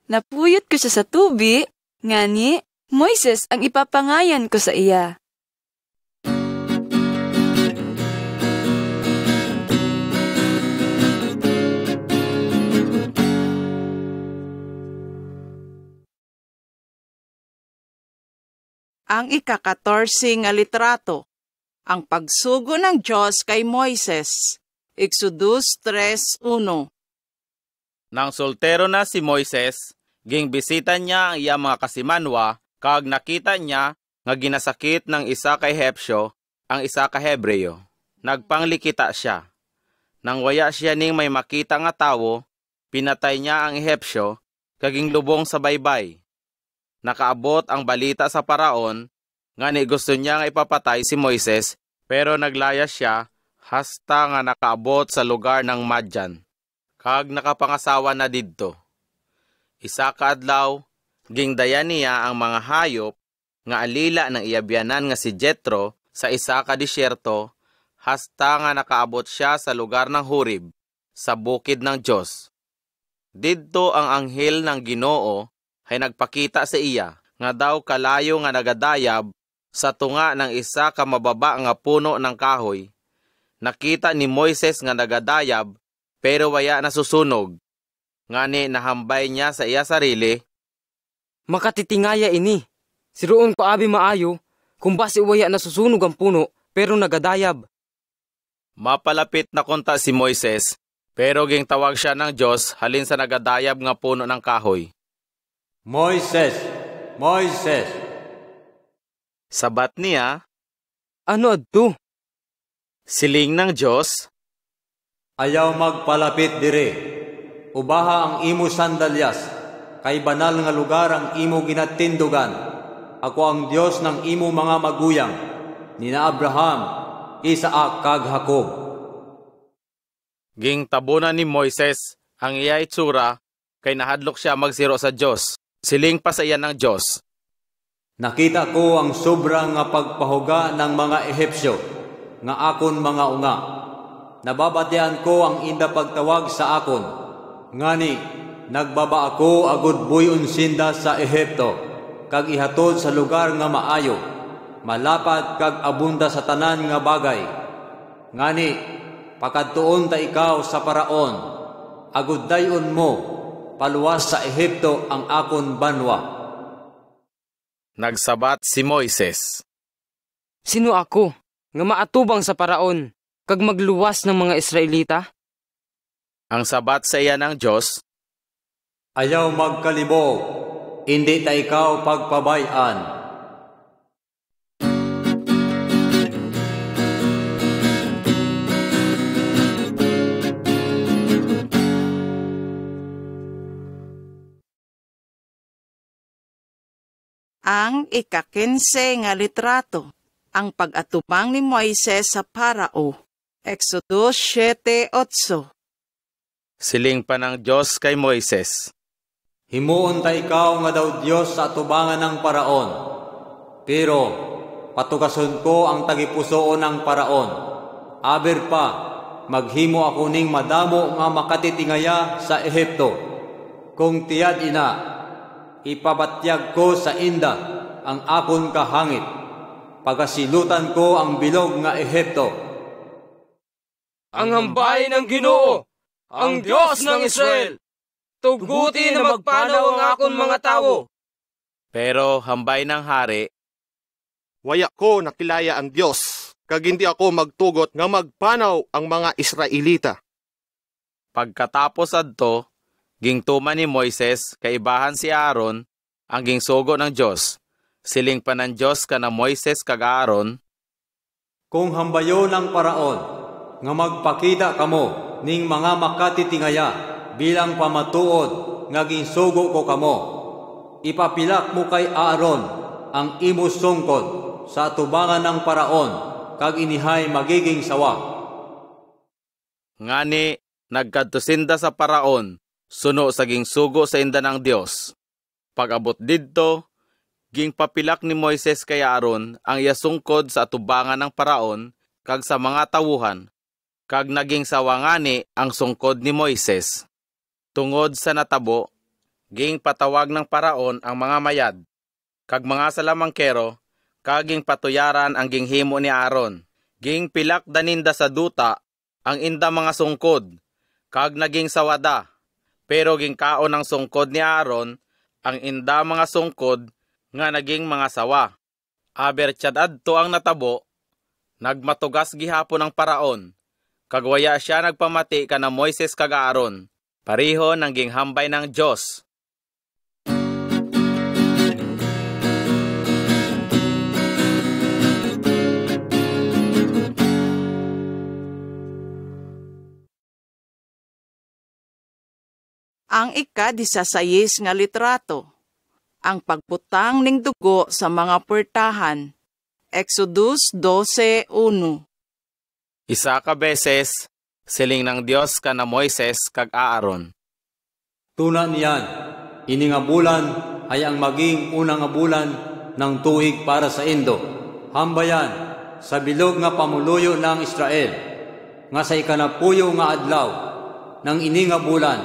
Napuyot ko siya sa tubi, ngani, Moises ang ipapangayan ko sa iya. Ang ika-14 nga litrato, ang pagsugo ng Diyos kay Moises. Exodus 3:1. Nang soltero na si Moises, ging bisita niya ang iya mga kasimanwa, kag nakita niya nga ginasakit ng isa ka Ehipsyo, ang isa ka Hebreyo. Nagpanglikita siya. Nang waya siya ning may makita nga tawo, pinatay niya ang Ehipsyo, kaging lubong sa baybay. Nakaabot ang balita sa paraon, ngani gusto niya nga ipapatay si Moises, pero naglaya siya, hasta nga nakaabot sa lugar ng Madyan. Kag nakapangasawa na didto. Isa ka adlaw, gingdayan niya ang mga hayop nga alila ng iyabyanan nga si Jethro sa isa ka disyerto, hasta nga nakaabot siya sa lugar ng Horeb, sa bukid ng Diyos. Didto ang anghel ng Ginoo ay nagpakita sa iya, nga daw kalayo nga nagadayab sa tunga ng isa ka mababa nga puno ng kahoy. Nakita ni Moises nga nagadayab, pero waya nasusunog. Ngani nahambay niya sa iya sarili. Makatitingaya ini. Siroon ko abi maayo, kung basi waya nasusunog ang puno, pero nagadayab. Mapalapit na konta si Moises, pero ging tawag siya ng Diyos halin sa nagadayab nga puno ng kahoy. Moises! Moises! Sabat niya, Ano adto? siling ng Diyos, Ayaw magpalapit dire. Ubaha ang imo sandalyas, kay banal nga lugar ang imo ginatindugan. Ako ang Diyos ng imo mga maguyang, nina Abraham, Isaac kag Jacob. ging tabunan ni Moises ang iya itsura, kay nahadlok siya magsiro sa Diyos. Siling pa sa iya ng Diyos. Nakita ko ang sobrang nga pagpahuga ng mga Ehipsyo, nga akon mga unga. Nababatian ko ang inda pagtawag sa akon. Ngani, nagbaba ako agud buyon sinda sa Ehipto, kag ihatod sa lugar nga maayo, malapad kag abunda sa tanan nga bagay. Ngani, pakadtuon ta ikaw sa Paraon, agud dayon mo, paluwas sa Ehipto ang akon banwa. Nagsabat si Moises. Sino ako nga maatubang sa Paraon kag magluwas ng mga Israelita? Ang sabat sa iya ng Diyos, Ayaw magkalibog, hindi ta ikaw pagpabayan. Ang ika-15 nga litrato, ang pag-atubang ni Moises sa Parao. Exodus 7:8. siling pa ng Diyos kay Moises. Himuon ta ikaw nga daw Diyos sa atubangan ng Paraon. Pero patugason ko ang tagipusoon ng Paraon. Aber pa, maghimo ako ning madamo nga makatitingaya sa Ehipto. Kung tiyad ina, ipabatyag ko sa inda ang akon kahangit. Pagasilutan ko ang bilog nga Ehipto. Ang hambay ng Ginoo, ang Diyos ng Israel, tuguti na magpanaw ang akon mga tawo. Pero hambay ng hari, Waya ko nakilaya ang Diyos, kag hindi ako magtugot nga magpanaw ang mga Israelita. pagkatapos adto, gingtuman ni Moises kaibahan si Aaron ang gingsugo ng Diyos. Siling pa ng Diyos ka na Moises kag Aaron, Kung hambayo ng Paraon, nga magpakita kamo ning mga makatitingaya bilang pamatuod nga ginsugo ko kamo. Ipapilak mo kay Aaron ang imo sungkod sa atubangan ng Paraon, kag inihay magiging sawa. ngani nagkadtusinda sa Paraon, suno sa gingsugo sa inda ng Dios. Pag-abot didto, gingpapilak ni Moises kay Aaron ang iyasungkod sa atubangan ng Paraon kag sa mga tawuhan, kag naging sawangani ang sungkod ni Moises. Tungod sa natabo, ging patawag ng Paraon ang mga mayad, kag mga salamangkero, kag ging patuyaran ang ginghimo ni Aaron. Ging pilak daninda sa duta ang inda mga sungkod, kag naging sawada. Pero ging kaon ang sungkod ni Aaron ang inda mga sungkod nga naging mga sawa. Aber tiyad adto ang natabo, nagmatugas gihapon ng Paraon, kag waya siya nagpamati kana Moises kag Aaron, pareho ng ginghambay ng Diyos. Ang ika-16 nga litrato, ang pagputang ning dugo sa mga puertahan. Exodus 12:1. Isa ka beses, siling ng Diyos ka na Moises kag Aaron. Tuna niyan, ini nga bulan ay ang maging unang nga bulan ng tuig para sa Indo. Hambayan sa bilog nga pamuluyo ng Israel, nga sa ikanapuyo nga adlaw ng ini nga bulan,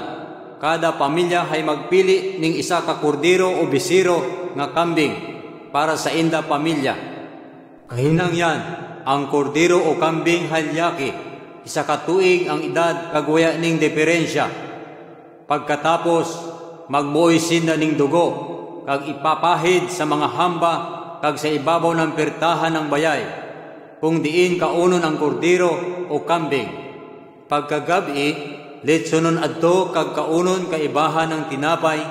kada pamilya ay magpili ning isa ka kordero o bisiro nga kambing para sa inda pamilya. Kahinang yan, ang kordero o kambing halyaki, isa ka tuig ang edad kagwaya ning diferensya. Pagkatapos, magmuoy sinda ning dugo, kag ipapahid sa mga hamba kag sa ibabaw ng pertahan ng bayay, kung diin kaunon ang kordero o kambing. Pagkagabi, litsunon adto kag kaunon kaibahan ng tinapay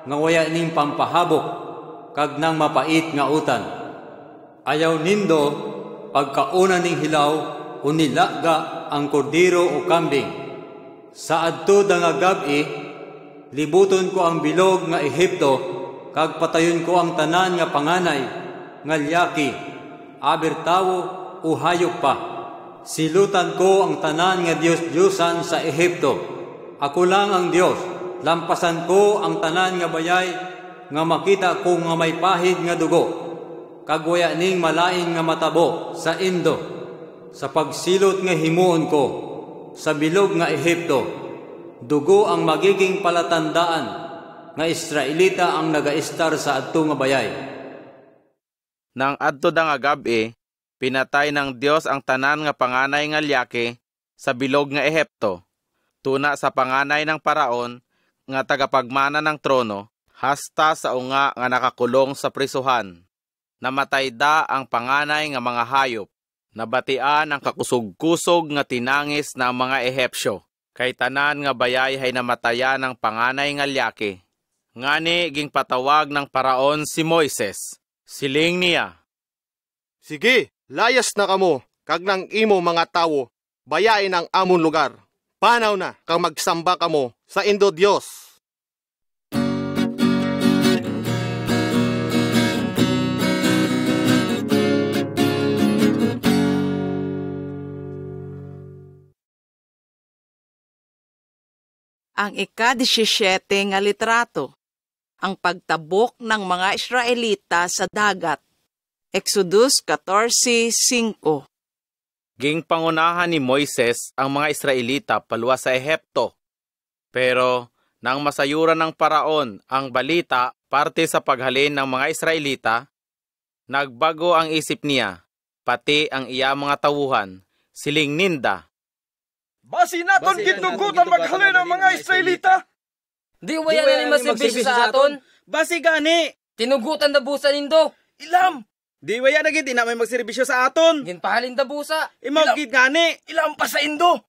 nga waya ning pampahabok kag nang mapait nga utan. Ayaw nindo pagkauna ning hilaw o nilaga ang kordero o kambing. Sa adto da nga gabi, libuton ko ang bilog nga Ehipto kag patayon ko ang tanan nga panganay nga lyaki, aber tawo o hayop pa. Silutan ko ang tanan nga Diyos-Diyosan sa Ehipto. Ako lang ang Diyos. Lampasan ko ang tanan nga bayay nga makita ko nga may pahid nga dugo. Kagwaya ning malain nga matabo sa Indo. Sa pagsilot nga himuon ko sa bilog nga Ehipto. dugo ang magiging palatandaan nga Israelita ang nagaistar sa adto nga bayay. Nang adto da nga gabi, pinatay ng Dios ang tanan nga panganay nga liyake sa bilog nga Ehipto, tuna sa panganay ng paraon nga tagapagmana ng trono, hasta sa unga nga nakakulong sa prisuhan. Namatay da ang panganay nga mga hayop, nabatian ang kakusog-kusog nga tinangis na mga Ehipsyo, kay tanan nga bayay hay namatayan ng panganay nga liyake. Ngani ging patawag ng paraon si Moises. Siling niya, Sige, layas na kamo, kag nang imo mga tawo, bayain ang amon lugar. Panaw na kang magsamba kamo sa indo Dios. Ang ika-17 nga litrato, ang pagtabok ng mga Israelita sa dagat. Exodus 14:5. ging pangunahan ni Moises ang mga Israelita paluwas sa Ehipto. Pero nang masayuran ng paraon ang balita parte sa paghalin ng mga Israelita, nagbago ang isip niya, pati ang iya mga tawuhan, siling ninda. Basi naton gitugutan maghalin ang mga Israelita. Di waya na ni masirbisyo sa aton. Basi gani. Tinugutan na busa nindo. Ilam. Di waya na gid na may magserbisyo sa aton. Ginpahalin na busa. Imaw gid gani. Ilam pa sa indo.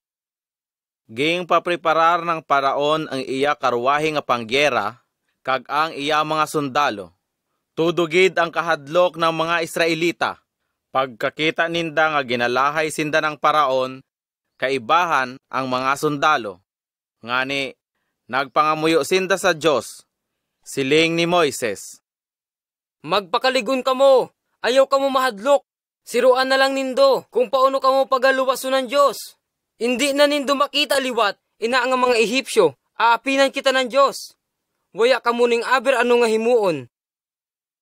Ging papreparar ng paraon ang iya karwahe nga pangyera, kag ang iya mga sundalo. Tudugid ang kahadlok ng mga Israelita. Pagkakita ninda nga ginalahay sinda ng paraon, kaibahan ang mga sundalo. Ngani, nagpangamuyo sinda sa Diyos. Siling ni Moises, Magpakaligon ka mo. Ayaw ka mo mahadlok. Siruan na lang nindo kung paano ka mo pagaluwaso ng Diyos. Hindi na nindo makita liwat, ina nga mga Ehipsyo, aapinan kita ng Diyos. Waya ka muning aber ano nga himuon.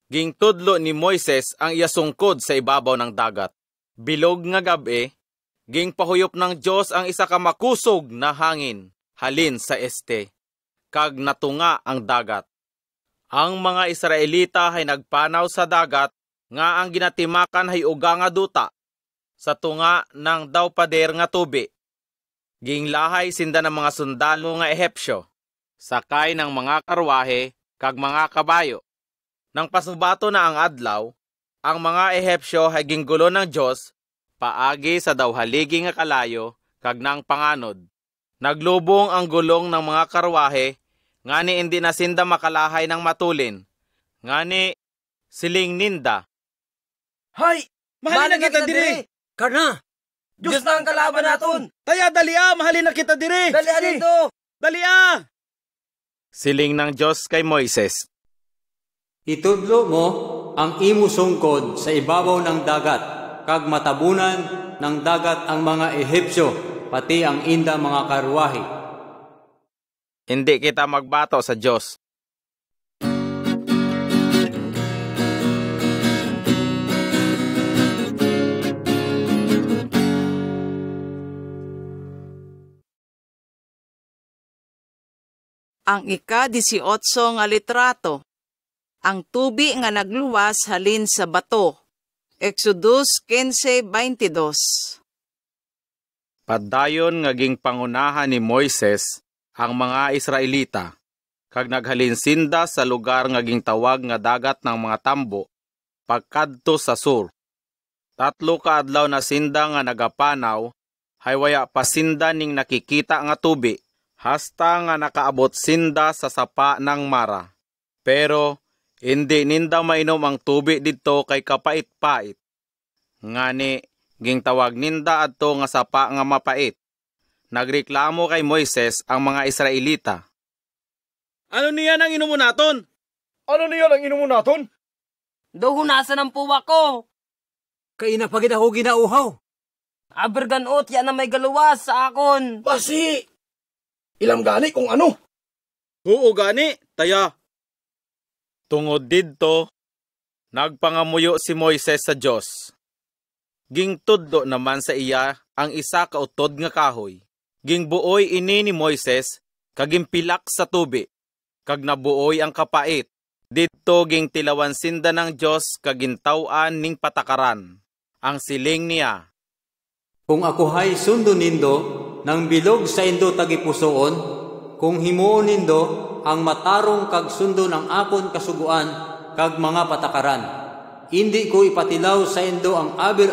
ging tudlo ni Moises ang iya sungkod sa ibabaw ng dagat. Bilog nga gabi, ging pahuyop ng Diyos ang isa ka makusog na hangin, halin sa este, kag natunga ang dagat. Ang mga Israelita ay nagpanaw sa dagat, nga ang ginatimakan ay uga nga duta, sa tunga ng daw pader nga tubi. Ging lahay sinda ng mga sundalo nga Ehipsyo, sakay ng mga karwahe, kag mga kabayo. Nang pasubato na ang adlaw, ang mga Ehipsyo ay ginggulo ng Diyos, paagi sa daw haligi nga kalayo, kag nang panganod. Naglubong ang gulong ng mga karwahe, ngani hindi na sinda makalahay ng matulin. Ngani, siling ninda. Hay! Mahalin na kita diri! Karna! Diyos na ang kalaban naton! Taya, dalia! Mahalin na kita diri! Dalian nindo! Dalia! Siling ng Diyos kay Moises. Itudlo mo ang imo sungkod sa ibabaw ng dagat, kag matabunan ng dagat ang mga Ehipsyo, pati ang inda mga karwahe. Hindi kita magbato sa Diyos. Ang ika-18 nga litrato, ang tubi nga nagluwas halin sa bato. Exodus 15:22. Padayon nga ging pangunahan ni Moises ang mga Israelita, kag naghalin sinda sa lugar nga ging tawag nga dagat ng mga tambo, pagkadto sa sur. 3 ka adlaw na sinda nga nagapanaw, haywaya pa sinda ning nakikita nga tubi, hasta nga nakaabot sinda sa sapa ng Mara. Pero hindi ninda mainom ang tubi dito kay kapait-pait. Ngani, ging tawag ninda adto nga sapa nga mapait. Nagreklamo kay Moises ang mga Israelita. Ano niya nang inumo naton? Ano niya ang inumo naton? Dohunasan ang puwa ko. Kay napagid ako ginauhaw. Aber-ganot yan na may galuwas sa akon. Basi! Ilam gani kung ano? Oo gani, taya. Tungod didto, nagpangamuyo si Moises sa Diyos. Ging tudlo naman sa iya ang isa ka utod nga kahoy. Ging buoy ini ni Moises kagimpilak sa tubi, kag nabuoy ang kapait. Dito ging tilawan sinda ng Diyos kagintawan ning patakaran. Ang siling niya, Kung ako hay sundo nindo, nang bilog sa indo tagipusoon, kung himuon nindo ang matarong kag sundo ng akon kasuguan kag mga patakaran. Hindi ko ipatilaw sa indo ang aber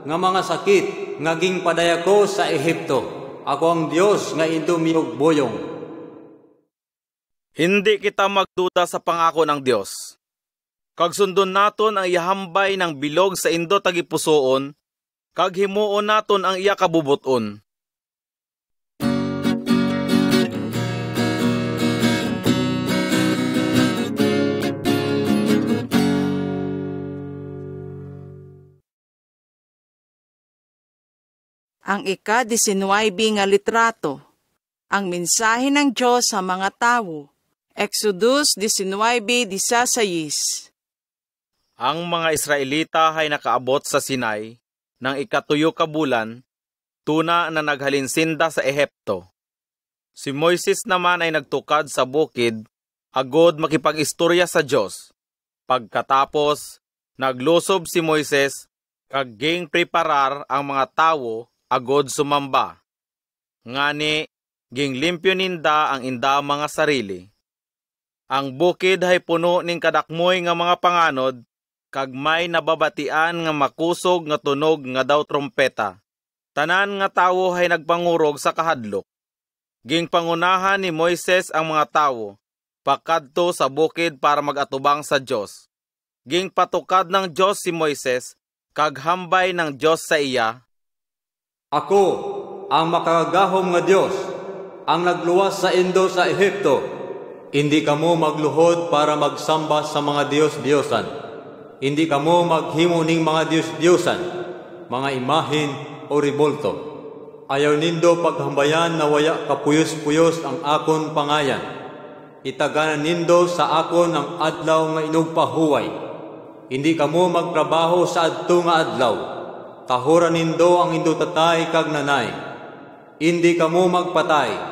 nga mga sakit nga ging padaya ko sa Ehipto. Ako ang Dios nga indo miyog boyong. hindi kita magduda sa pangako ng Diyos. Kag sundon naton ang ihambay ng bilog sa indo tagipusoon, kag himuon naton ang iya kabubuton. Ang ika-19 nga litrato, ang mensahe ng Diyos sa mga tao. Exodus 19:16. Ang mga Israelita ay nakaabot sa Sinai ng ikatuyo ka bulan, tuna na naghalinsinda sa Ehipto. Si Moises naman ay nagtukad sa bukid, agod makipag-istorya sa Diyos. Pagkatapos, naglusob si Moises, kag ging preparar ang mga tawo, agod sumamba. Ngani, ging limpyo ninda ang inda mga sarili. Ang bukid ay puno ning kadakmoy nga mga panganod, kag may nababatian nga makusog nga tunog nga daw trompeta. Tanan nga tawo ay nagpangurog sa kahadlok. Ging pangunahan ni Moises ang mga tawo, pakadto sa bukid para magatubang sa Diyos. Ging patukad ng Diyos si Moises, kag hambay ng Diyos sa iya, Ako, ang makagahom nga Dios, ang nagluwas sa indo sa Ehipto. Hindi kamo magluhod para magsamba sa mga Diyos-Diyosan. Hindi kamo maghimo ning mga Diyos-Diyosan, mga imahin o ribolto. Ayaw nindo paghambayan na waya kapuyos-puyos ang akon pangayan. Itaganan nindo sa akon ang adlaw nga inugpahuway. Hindi kamo magtrabaho sa adto nga adlaw. Tahoran nindo ang indo tatay kag nanay. Hindi kamo magpatay.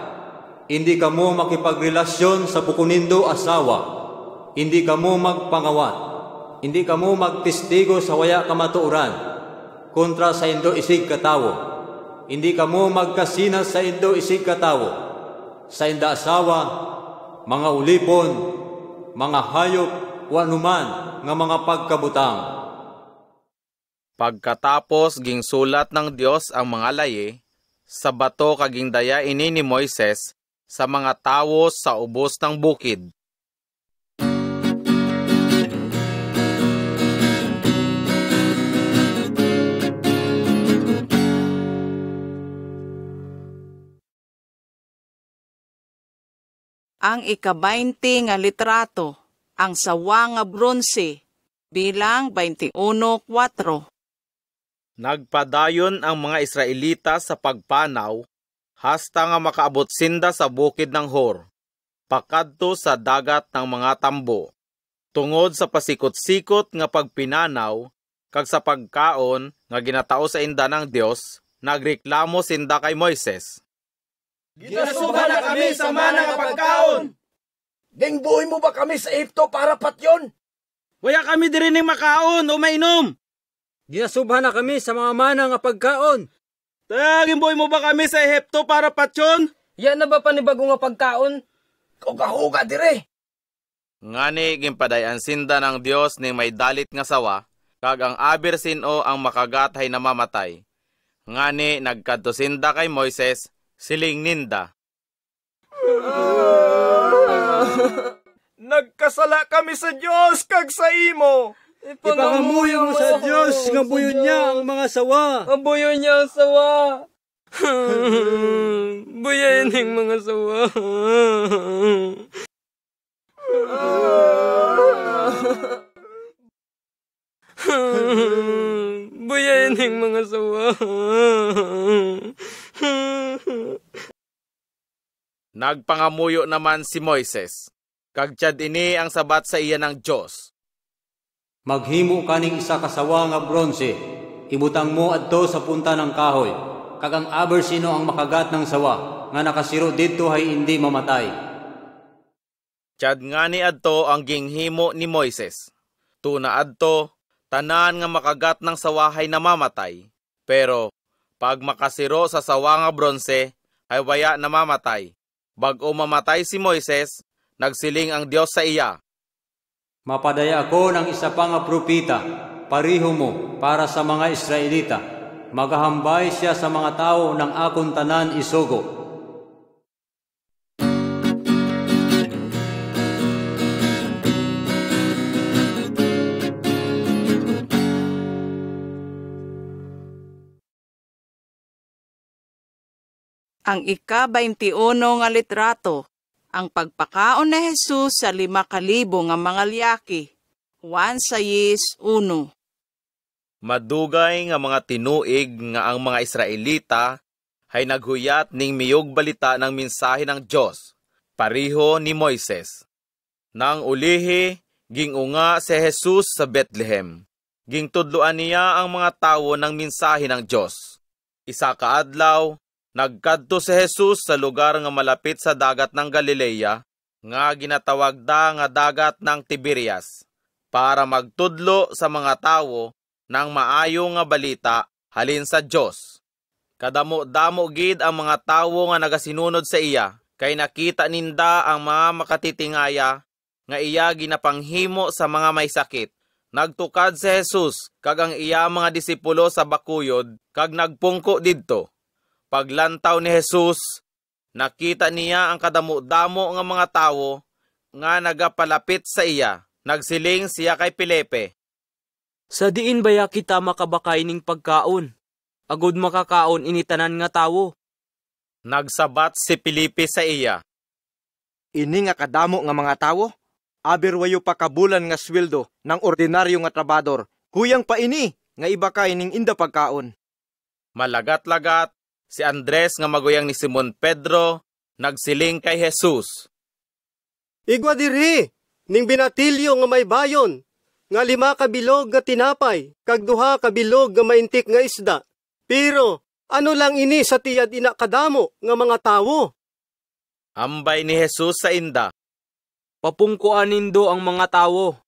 Hindi kamo makipagrelasyon sa bukunindo asawa. Hindi kamo magpangawat. Hindi kamo magtestigo sa waya kamatuoran kontra sa indo isig katawo. Hindi kamo magkasina sa indo isig katawo. Sa inda asawa, mga ulipon, mga hayop, o anuman nga mga pagkabutang. Pagkatapos ging sulat ng Diyos ang mga laye, sa bato kaging daya ini ni Moises sa mga tawo sa ubos ng bukid. Ang ika-20 nga litrato, ang sawa nga bronse, bilang 21:4. Nagpadayon ang mga Israelita sa pagpanaw, hasta nga makaabot sinda sa bukid ng Hor, pakadto sa dagat ng mga tambo. Tungod sa pasikot-sikot nga pagpinanaw, kag sa pagkaon nga ginatao sa inda ng Dios, nagreklamo sinda kay Moises. Ginasuba na kami sa mana nga pagkaon. Dingbuhi mo ba kami sa Ehipto para patyon? Waya kami diri ning makaon o mainom. Ginasubhan na kami sa mga mana nga pagkaon. Gimboy mo ba kami sa Ehipto para patyon? Yan na ba panibago nga pagkaon? Kugahuga dire. Ngani gimpadayan sinda ng Dios ning may dalit nga sawa, kag ang aber sino ang makagat hay namamatay. Ngani nagkadto sinda kay Moises, siling ninda. Nagkasala kami sa Diyos kag sa imo. Ipangamuyo mo sa Diyos nga buyon niya ang mga sawa. Ang buyon niya ang sawa. Buyayin ang mga sawa. Buyayin ang mga sawa. Nagpangamuyo naman si Moises, kag tiyad ini ang sabat sa iya ng Diyos. Maghimo kaning isa kasawa nga bronze, ibutang mo adto sa punta ng kahoy, kag ang aber sino ang makagat ng sawa, nga nakasiro dito ay hindi mamatay. Tiyad nga ni adto ang ginghimo ni Moises. Tuna adto, tanan nga makagat ng sawahay na mamatay. Pero pag makasiro sa sawa nga bronse, ay waya na mamatay. Bag-o mamatay si Moises, nagsiling ang Diyos sa iya. Mapadaya ako ng isa pa nga propita, pariho mo para sa mga Israelita. Magahambay siya sa mga tao ng akong tanan isugo. Ang ika-21 nga litrato, ang pagpakaon ni Jesus sa 5,000 nga mga liyaki. 1:1. Madugay nga mga tinuig nga ang mga Israelita ay naghuyat ning miyog balita ng mensahe ng Diyos, pariho ni Moises. Nang ulihi, gingunga si Jesus sa Bethlehem. Gingtudloan niya ang mga tawo ng mensahe ng Diyos. Isa ka adlaw, nagkadto si Jesus sa lugar nga malapit sa dagat ng Galilea, nga ginatawag nga dagat ng Tiberias, para magtudlo sa mga tawo ng maayo nga balita halin sa Diyos. Kadamo-damo gid ang mga tawo nga nagasinunod sa iya, kay nakita ninda ang mga makatitingaya nga iya ginapanghimo sa mga may sakit. Nagtukad si Jesus kag ang iya mga disipulo sa bakuyod kag nagpungko didto. Paglantaw ni Jesus, nakita niya ang kadamo-damo nga mga tawo nga nagapalapit sa iya. Nagsiling siya kay Felipe. Sa diin baya kita makabakay ning pagkaon? Agud makakaon initanan nga tawo. Nagsabat si Felipe sa iya. Ini nga kadamo nga mga tawo, aberwayo pa kabulan nga sweldo ng ordinaryo nga trabador. Kuyang pa ini nga ibakay ning inda pagkaon. Malagat-lagat, si Andres nga maguyang ni Simon Pedro, nagsiling kay Jesus. Igwa diri, ning binatilyo nga may bayon, nga 5 kabilog nga tinapay, kag 2 kabilog nga maintik nga isda. Pero, ano lang ini sa tiyad ina kadamo nga mga tawo? Ambay ni Jesus sa inda. Papungkuan nindo ang mga tawo.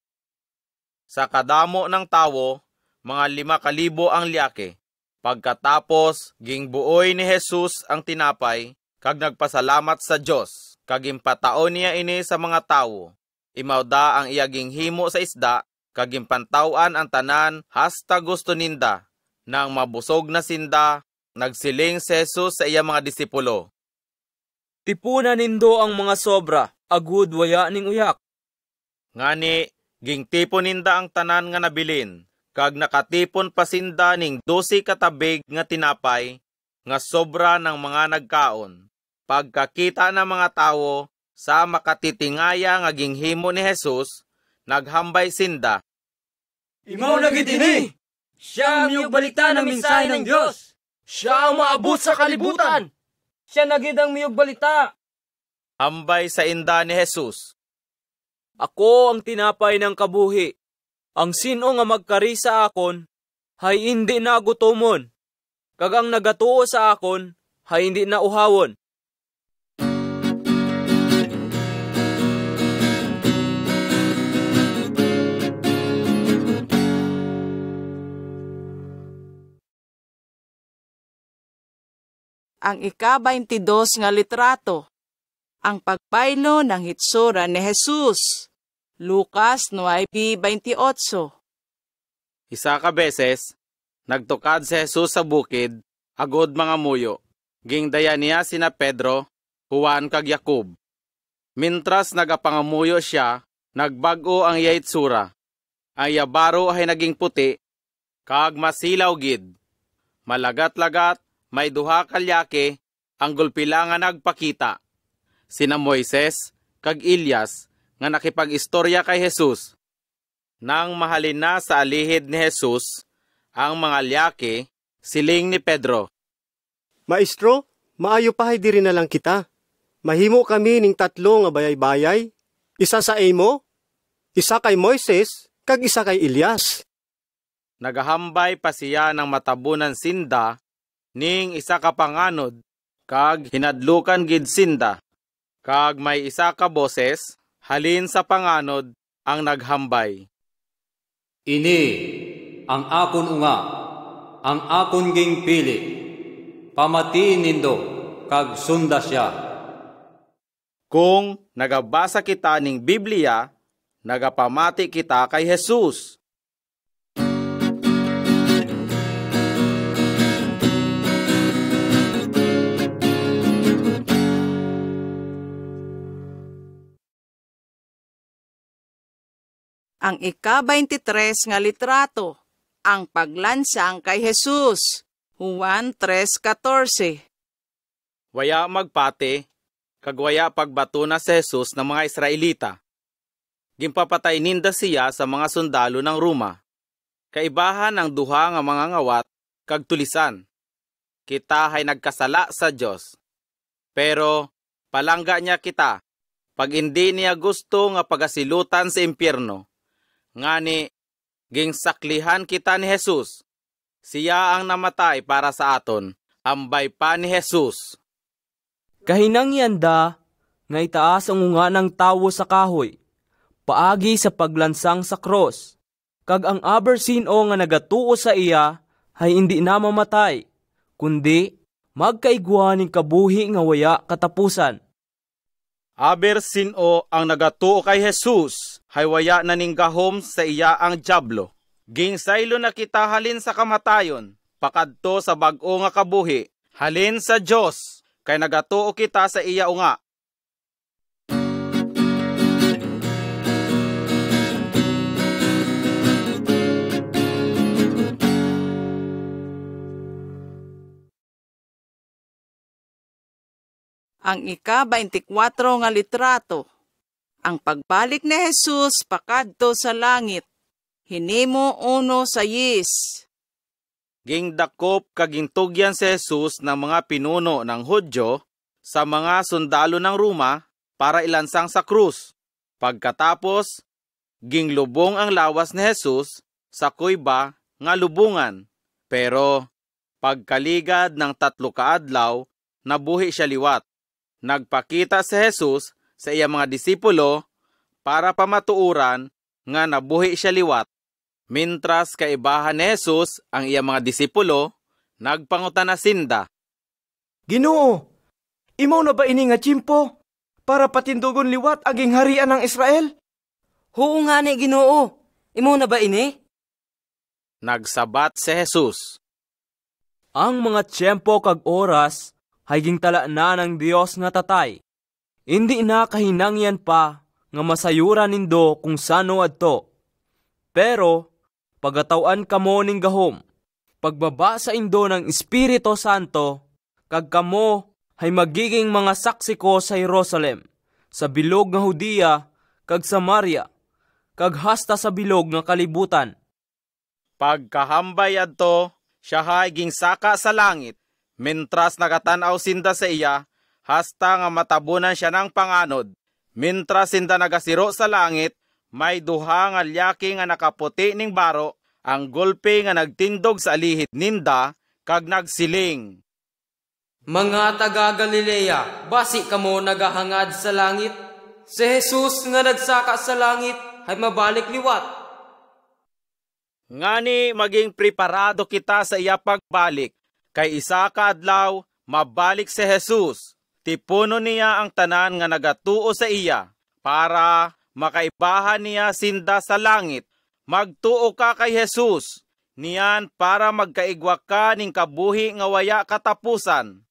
Sa kadamo ng tawo, mga 5,000 ang liyake. Pagkatapos, gingbuoy ni Jesus ang tinapay, kag nagpasalamat sa Diyos, kag impataon niya ini sa mga tawo. Imawda ang iyaging himo sa isda, kag impantawan ang tanan hasta gusto ninda. Nang mabusog na sinda, nagsiling si Jesus sa iya mga disipulo. Tipunan nindo ang mga sobra, agud waya ning uyak. Ngani, gingtipon ninda ang tanan nga nabilin, kag nakatipon pa sinda ning 12 katabig nga tinapay, nga sobra ng mga nagkaon. Pagkakita ng mga tawo sa makatitingaya nga ginghimo ni Jesus, naghambay sinda. Imaw na gid ini! Siya ang miyog balita ng mensahe ng Diyos! Siya ang maabot sa kalibutan! Siya na gid ang miyog balita! Hambay sa inda ni Jesus. Ako ang tinapay ng kabuhi. Ang sino nga magkari sa akon, hay hindi na gutomon. Kag ang nagatuo sa akon, hay hindi na uhawon. Ang ika-22 nga litrato, ang pagbaylo ng hitsura ni Jesus. Lucas 9:28. Isa ka beses, nagtukad si Jesus sa bukid, agod mga muyo. Gingdaya niya sina Pedro, Juan kag Jacob. Mintras nagapangamuyo siya, nagbago ang iya hitsura. Ang iya baro ay naging puti, kag masilaw gid. Malagat-lagat, may 2 kalyake, ang gulpila nga nagpakita. Sina Moises kag Elias nga nakipag-istorya kay Jesus. Nang mahalin na sa alihid ni Jesus, ang mga liyake, siling ni Pedro. Maestro, maayo pahay diri na lang kita. Mahimo kami ning 3 nga bayay-bayay. Isa sa imo, isa kay Moises, kag isa kay Elias. Nagahambay pa siya ng matabunan sinda, ning isa ka panganod, kag hinadlukan gid sinda. Kag may isa ka boses, halin sa panganod ang naghambay. Ini ang akon unga, ang akon ging pili. Pamatiin nindo, kag sunda siya. Kung nagabasa kita ning Biblia, nagapamati kita kay Jesus. Ang ika-23 nga litrato, ang paglansang kay Jesus, Juan 3:14. Waya magpate, kag waya pagbatuna si Jesus ng mga Israelita. Gimpapatay ninda siya sa mga sundalo ng Roma. Kaibahan ang duha nga mga ngawat kag tulisan. Kita hay nagkasala sa Dios. Pero palangga niya kita, pag hindi niya gusto nga pagasilutan sa impyerno. Ngani, gingsaklihan kita ni Jesus. Siya ang namatay para sa aton, ambay pa ni Jesus. Kahinangyanda, nga itaas ang unga ng tawo sa kahoy, paagi sa paglansang sa cross, kag ang abersino nga nagatuo sa iya, ay hindi na mamatay, kundi magkaigwa ning kabuhi nga waya katapusan. Abersino ang nagatuo kay Jesus, hay waya na ning gahom sa iya ang dyablo. Gingsaylo na kita halin sa kamatayon, pakadto sa bag-o nga kabuhi, halin sa Dios, kay nagatuo kita sa iya unga. Ang ika-24 nga litrato, ang pagbalik ni Jesus pakadto sa langit, hinimo 1:6. Gingdakop kagintugyan si Jesus ng mga pinuno ng Hudyo sa mga sundalo ng Roma para ilansang sa krus. Pagkatapos, ginglubong ang lawas ni Jesus sa kuiba nga lubungan. Pero pagkaligad ng 3 kaadlaw, nabuhi siya liwat. Nagpakita si Jesus sa iya mga disipulo para pamatuuran nga nabuhi siya liwat. Mintras kaibahan ni Jesus ang iya mga disipulo, nagpangutan na sinda. Ginoo, imaw na ba ini nga tiyempo para patindugon liwat aging harian ng Israel? Oo nga ni, Ginoo. Imaw na ba ini? Nagsabat si Jesus. Ang mga tiyempo kag oras hay gingtala na ng Dios nga tatay. Hindi na kahinangyan pa nga masayuran nindo kung sano adto. Pero pagatawan kamo ning gahom, pagbaba sa indo ng Espiritu Santo, kag kamo hay magiging mga saksi ko sa Jerusalem, sa bilog nga Hudiya, kag Samaria, kag hasta sa bilog nga kalibutan. Pagkahambay adto, siya hay gingsaka sa langit. Mintras nagatanaw sinda sa iya, hasta nga matabunan siya ng panganod. Mintras sinda nagasiro sa langit, may duha nga lyaki nga nakaputi ning baro, ang golpe nga nagtindog sa alihit ninda, kag nagsiling. Mga taga Galilea, basi kamo nagahangad sa langit? Si Jesus nga nagsaka sa langit, ay mabalik liwat. Ngani maging preparado kita sa iya pagbalik. Kay isa ka adlaw, mabalik si Jesus. Tipuno niya ang tanan nga nagatuo sa iya, para makaibahan niya sinda sa langit. Magtuo ka kay Jesus, niyan para magkaigwa ka ning kabuhi nga waya katapusan.